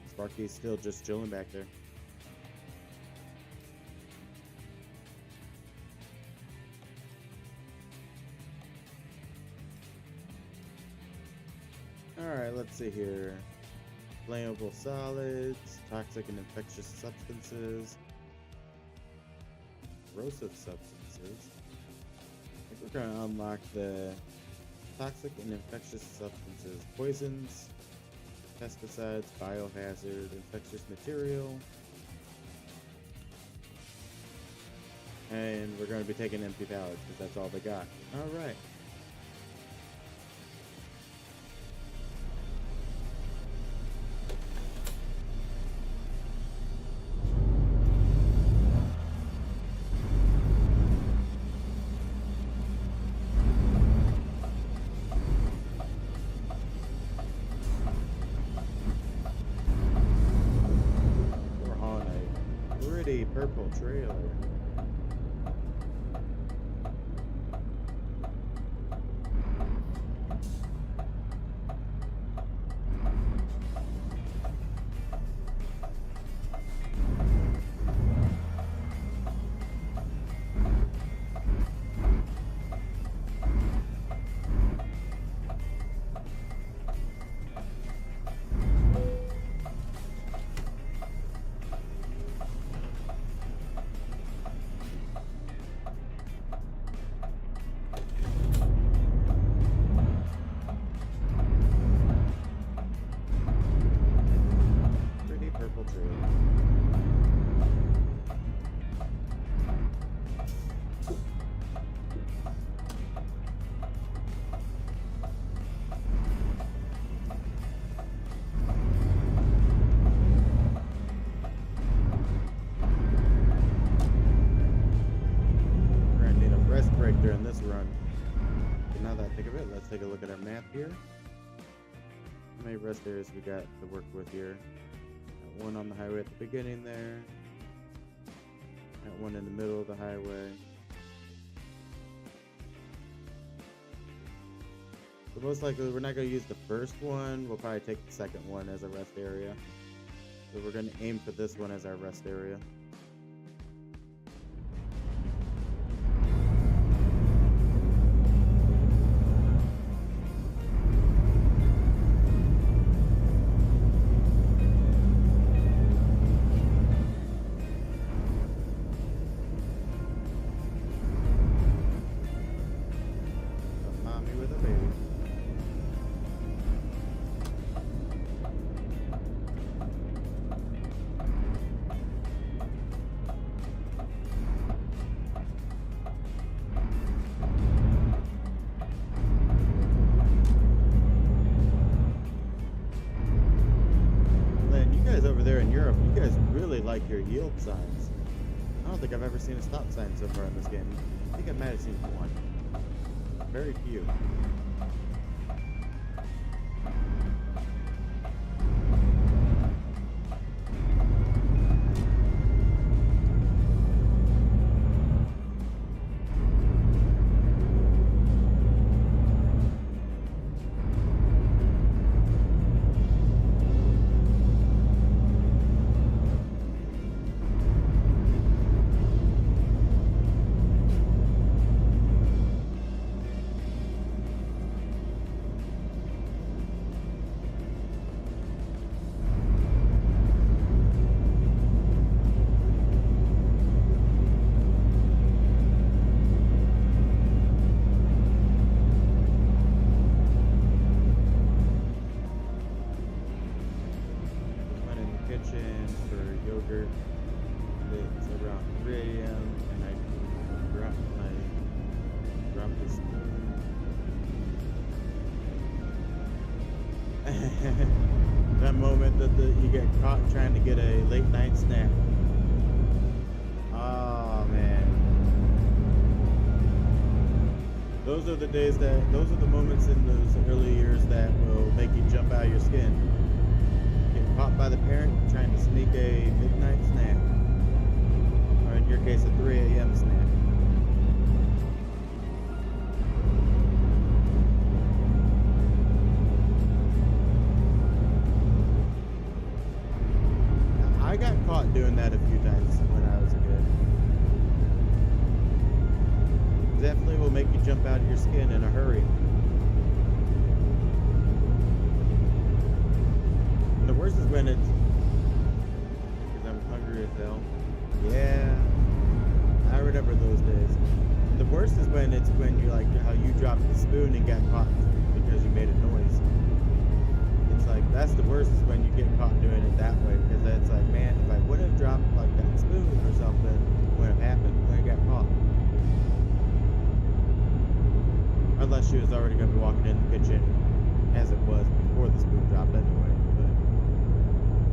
Sparky's still just chilling back there. Alright, let's see here. Flammable solids, toxic and infectious substances, corrosive substances. I think we're going to unlock the toxic and infectious substances, poisons, pesticides, biohazard, infectious material, and we're going to be taking empty pallets because that's all they got. All right. Purple trailer. break during this run. Okay, now that I think of it, let's take a look at our map here. How many rest areas we got to work with here? Got one on the highway at the beginning there. Got one in the middle of the highway. So most likely we're not going to use the first one. We'll probably take the second one as a rest area. So we're going to aim for this one as our rest area. Over there in Europe, you guys really like your yield signs. I don't think I've ever seen a stop sign so far in this game. I think I might have seen one. Very few. It's around 3 a.m. and I dropped the spoon. That moment that you get caught trying to get a late night snack. Oh man. Those are the moments in those early years that will make you jump out of your skin. Get caught by the parent trying to sneak a midnight snack. Or in your case, a 3 a.m. snack. I got caught doing that a few times when I was a kid. Definitely will make you jump out of your skin in a hurry. And the worst is when it's because I'm hungry as hell. Yeah, I remember those days. The worst is when you're like how you dropped the spoon and got caught because you made a noise. It's like that's the worst is when you get caught doing it that way, because it's like, man, if I would have dropped like that spoon or something, would have happened when I got caught. Unless she was already going to be walking in the kitchen as it was before the spoon dropped anyway. But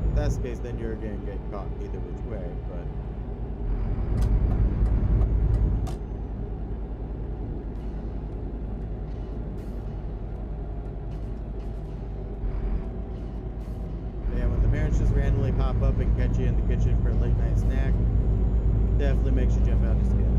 if that's the case, then you're going to get caught either which way. But yeah, when the parents just randomly pop up and catch you in the kitchen for a late night snack, definitely makes you jump out of your skin.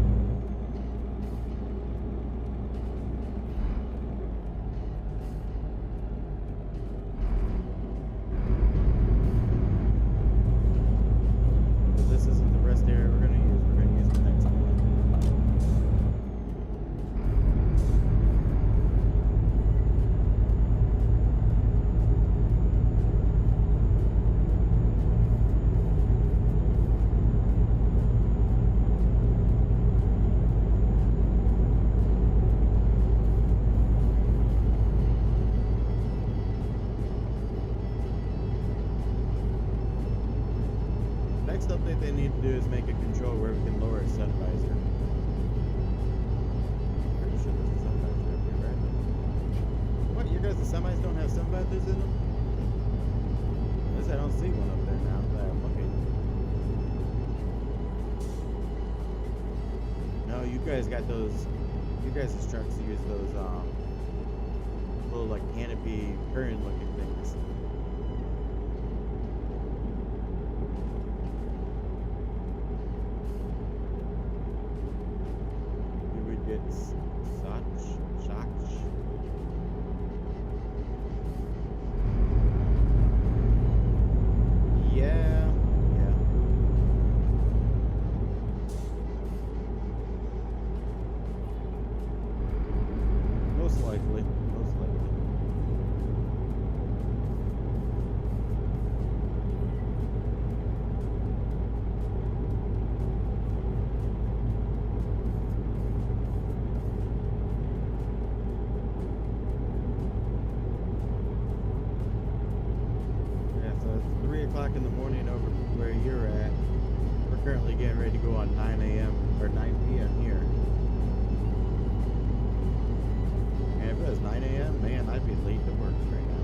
Next update they need to do is make a control where we can lower a sun visor. Pretty sure there's a sun visor up here, right? What, your guys' semis don't have sun visors in them? At least I don't see one up there now that I'm looking. No, you guys got those You guys' trucks use those little like canopy current looking things. You would get Sach. Yeah, yeah. Most likely. Most likely. Yeah, so it's 3 o'clock in the morning over where you're at. We're currently getting ready to go on 9 a.m. or 9 p.m. here. And if it was 9 a.m., man, I'd be late to work right now.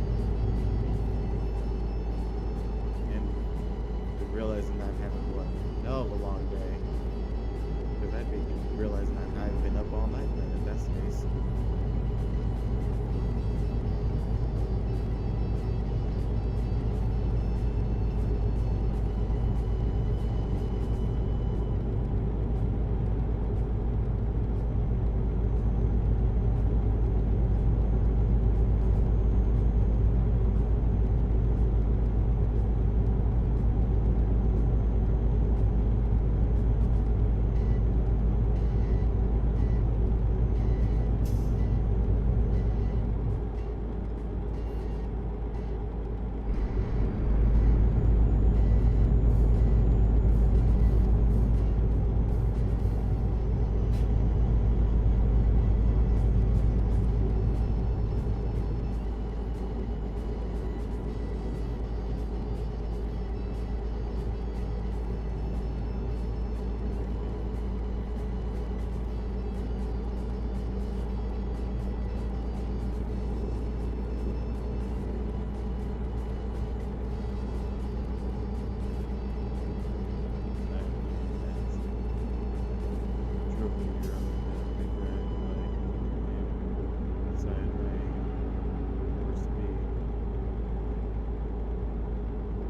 And realizing that I'm having what hell of a long day. Because I'd be realizing that I've been up all night then if that's the case.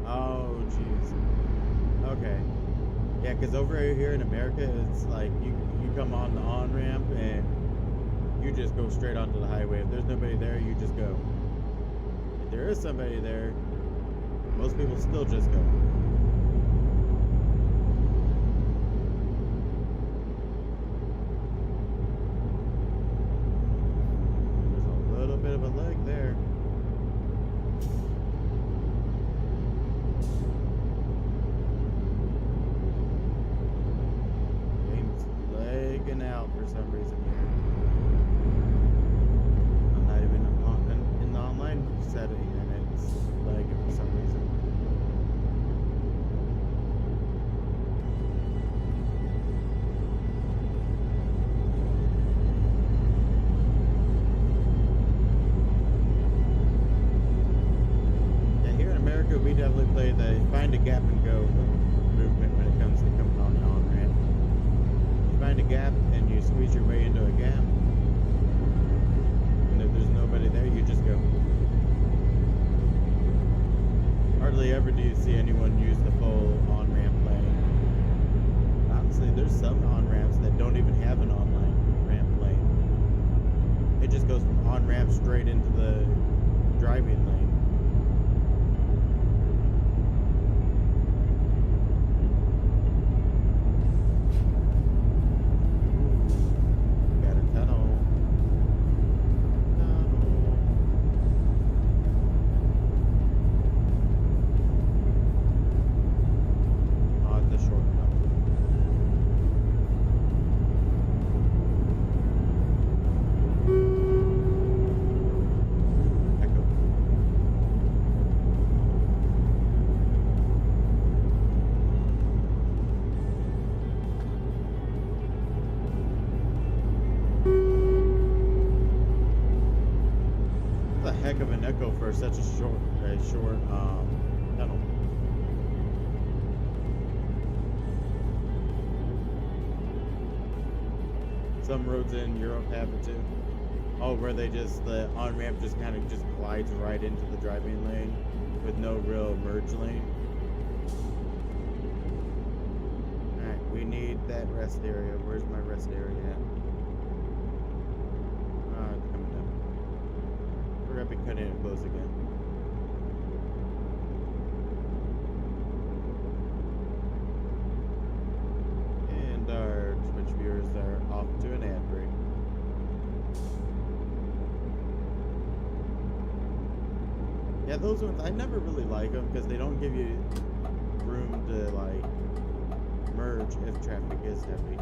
Oh, jeez. Okay. Yeah, because over here in America, it's like you come on the on ramp and you just go straight onto the highway. If there's nobody there, you just go. If there is somebody there, most people still just go. There's a little bit of a leg there. Game's lagging out for some reason here. I'm not even in the online setting and it's lagging for some reason. Yeah, here in America, we definitely play the find a gap and go movement when it comes to coming on the on ramp. You find a gap and you squeeze your way into a gap. And if there's nobody there, you just go. Hardly ever do you see anyone use the full on-ramp lane. Honestly, there's some on-ramps that don't even have an online ramp lane. It just goes from on-ramp straight into the driving lane. Got a tunnel. Oh, it's a shortcut. Echo. That's a heck of an echo for such a short tunnel. Some roads in Europe have it too. Oh, where they just, the on-ramp just kind of just glides right into the driving lane with no real merge lane. Alright, we need that rest area. Where's my rest area at? Oh, it's coming down. We're gonna be cutting it close again. And our Twitch viewers are off to an ad break. Yeah, those ones, I never really like them because they don't give you room to, like, merge if traffic is heavy.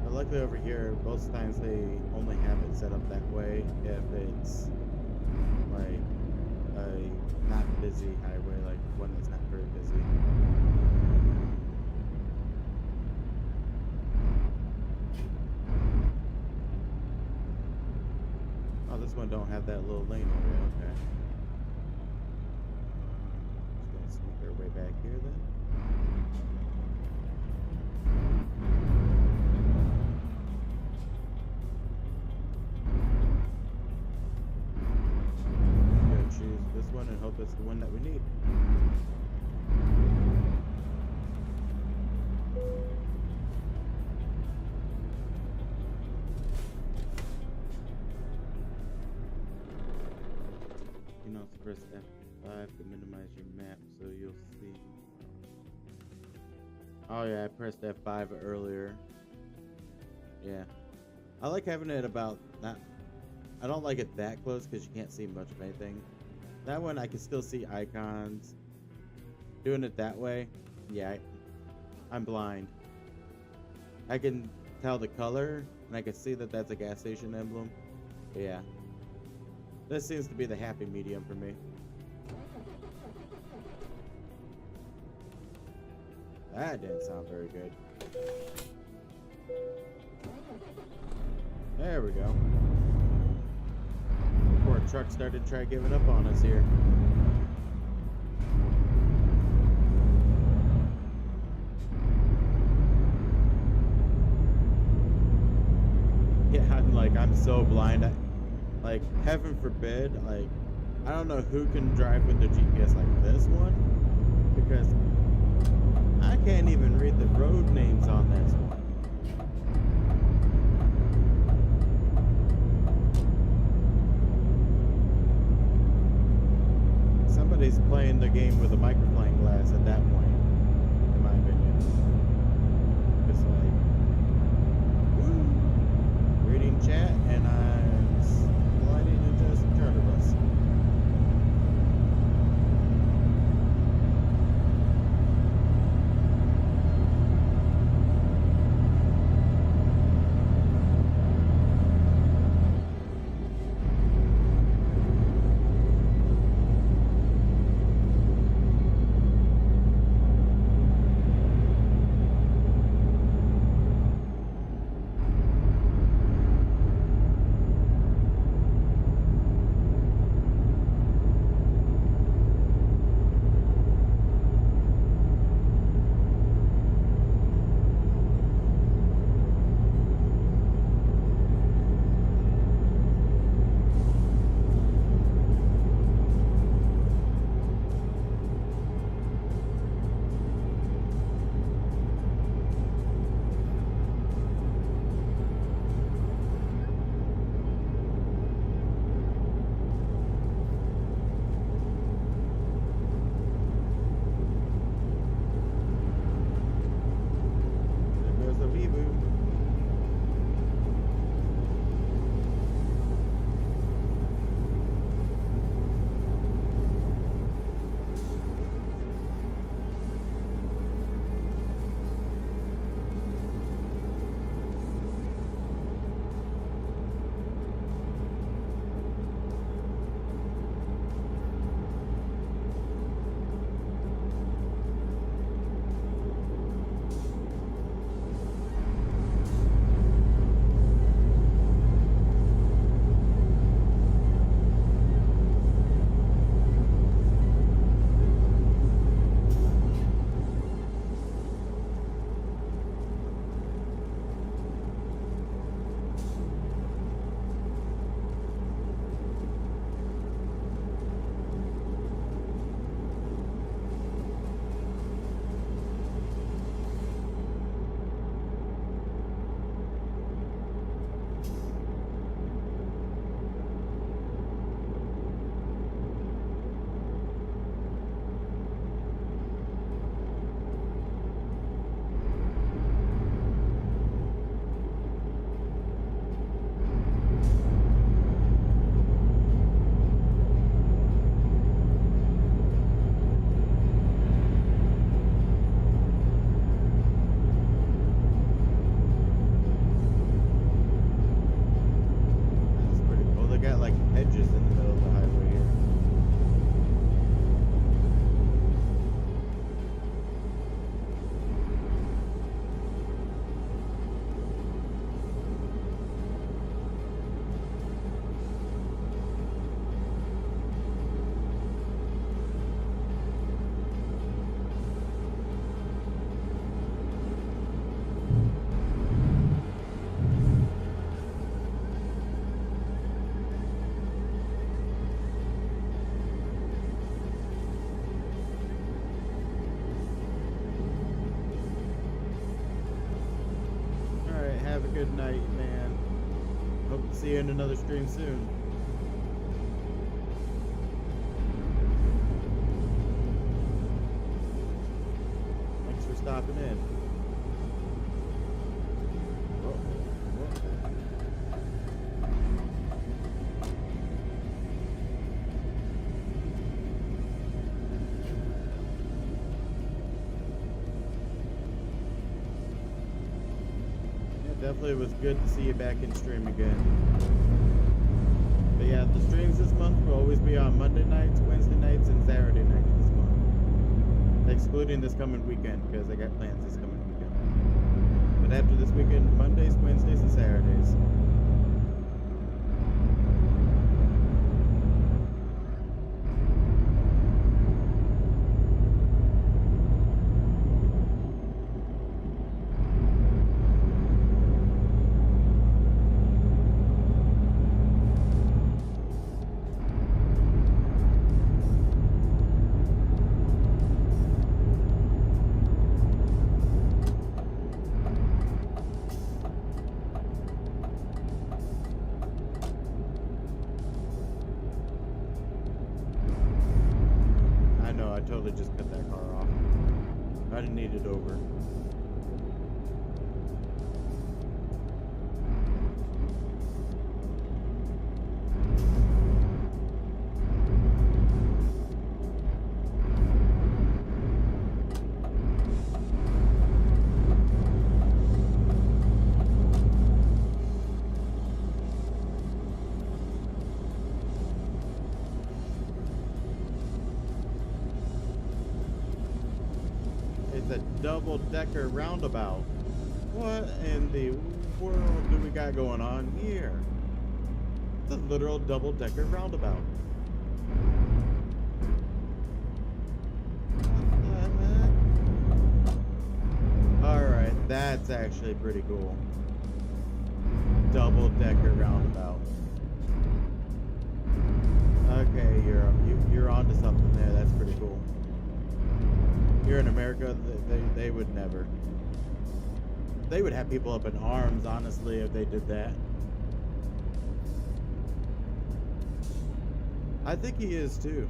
But luckily over here, most times they only have it set up that way if it's, like, a not busy highway, like one that's not very busy. Oh, this one don't have that little lane area, okay. Just gonna sneak our way back here then. I'm gonna choose this one and hope it's the one that we need. You know, press F5 to minimize your map so you'll see. Oh yeah, I pressed F5 earlier. Yeah. I like having it about not. I don't like it that close because you can't see much of anything. That one I can still see icons. Doing it that way, yeah, I'm blind. I can tell the color and I can see that that's a gas station emblem. But yeah. This seems to be the happy medium for me. That didn't sound very good. There we go. Before a truck started to try giving up on us here. Yeah, I'm so blind. Like, heaven forbid, like, I don't know who can drive with their GPS like this one, because I can't even read the road names on this one. Somebody's playing the game with a microplane glass at that point, in my opinion. It's like, woo, reading chat, and I'm sliding into some charter bus. man. Hope to see you in another stream soon. Thanks for stopping in. Definitely was good to see you back in stream again. But yeah, the streams this month will always be on Monday nights, Wednesday nights, and Saturday nights this month. Excluding this coming weekend, because I got plans this coming weekend. But after this weekend, Mondays, Wednesdays, and Saturdays. Totally just cut that car off. I didn't need it over. Double-decker roundabout. What in the world do we got going on here? It's a literal double-decker roundabout. What the heck? Alright, that's actually pretty cool. Double-decker roundabout. Okay, you're onto something there. That's pretty cool. Here in America, they would never. They would have people up in arms, honestly, if they did that. I think he is too.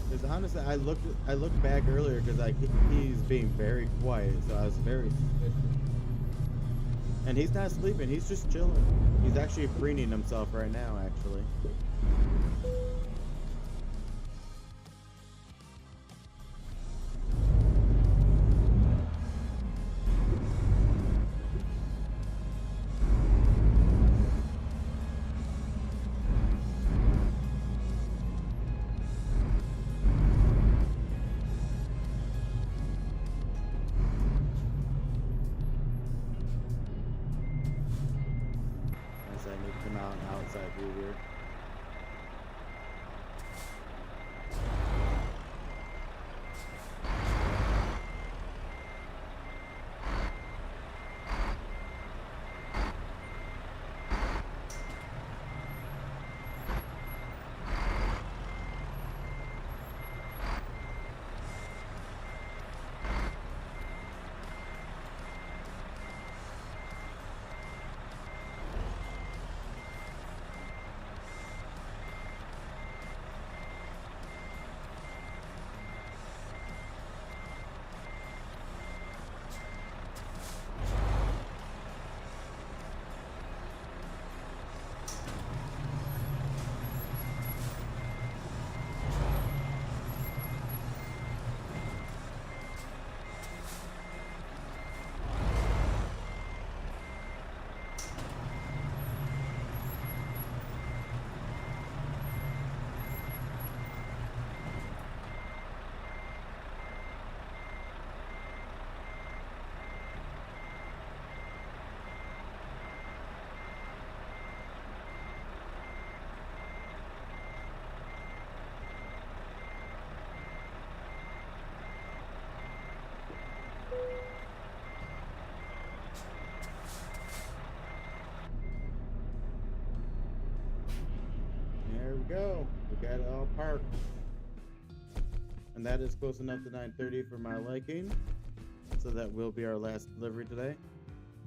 Because honestly, I looked back earlier because he's being very quiet, so I was very suspicious. And he's not sleeping; he's just chilling. He's actually preening himself right now, actually. Go. We got it all parked. And that is close enough to 9:30 for my liking. So that will be our last delivery today.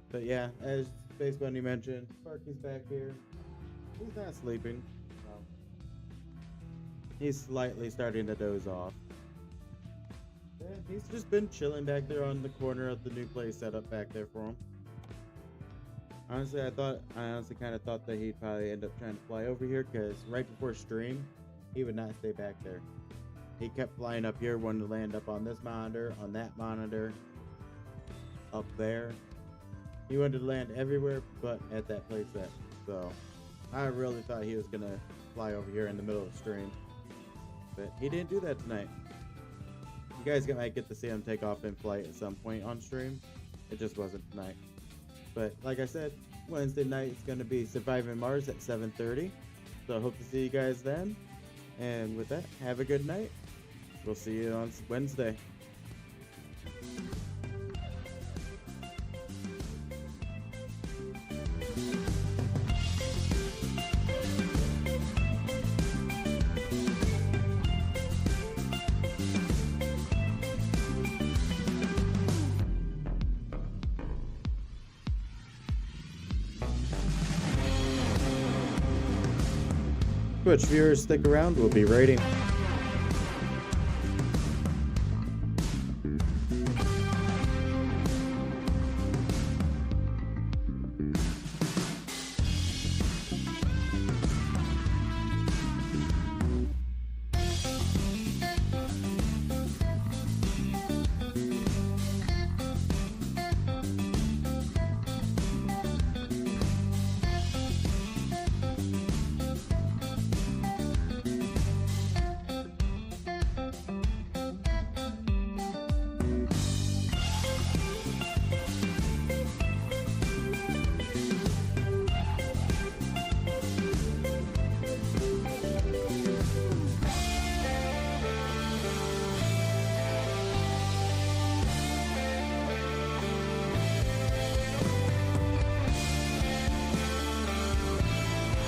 But yeah, as Space Bunny mentioned, Sparky's back here. He's not sleeping. No. He's slightly starting to doze off. Yeah, he's just been chilling back there on the corner of the new place set up back there for him. Honestly, I honestly kind of thought that he'd probably end up trying to fly over here, because right before stream, he would not stay back there. He kept flying up here, wanting to land up on this monitor, on that monitor, up there. He wanted to land everywhere but at that place set. So I really thought he was gonna fly over here in the middle of the stream, but he didn't do that tonight. You guys might get to see him take off in flight at some point on stream. It just wasn't tonight. But like I said, Wednesday night it's gonna be Surviving Mars at 7:30. So I hope to see you guys then. And with that, have a good night. We'll see you on Wednesday. Twitch viewers, stick around. We'll be rating.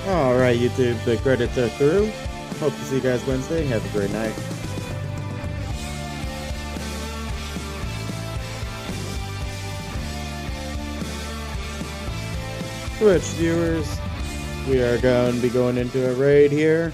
Alright, YouTube, the credits are through. Hope to see you guys Wednesday. Have a great night. Twitch viewers, we are going to be going into a raid here.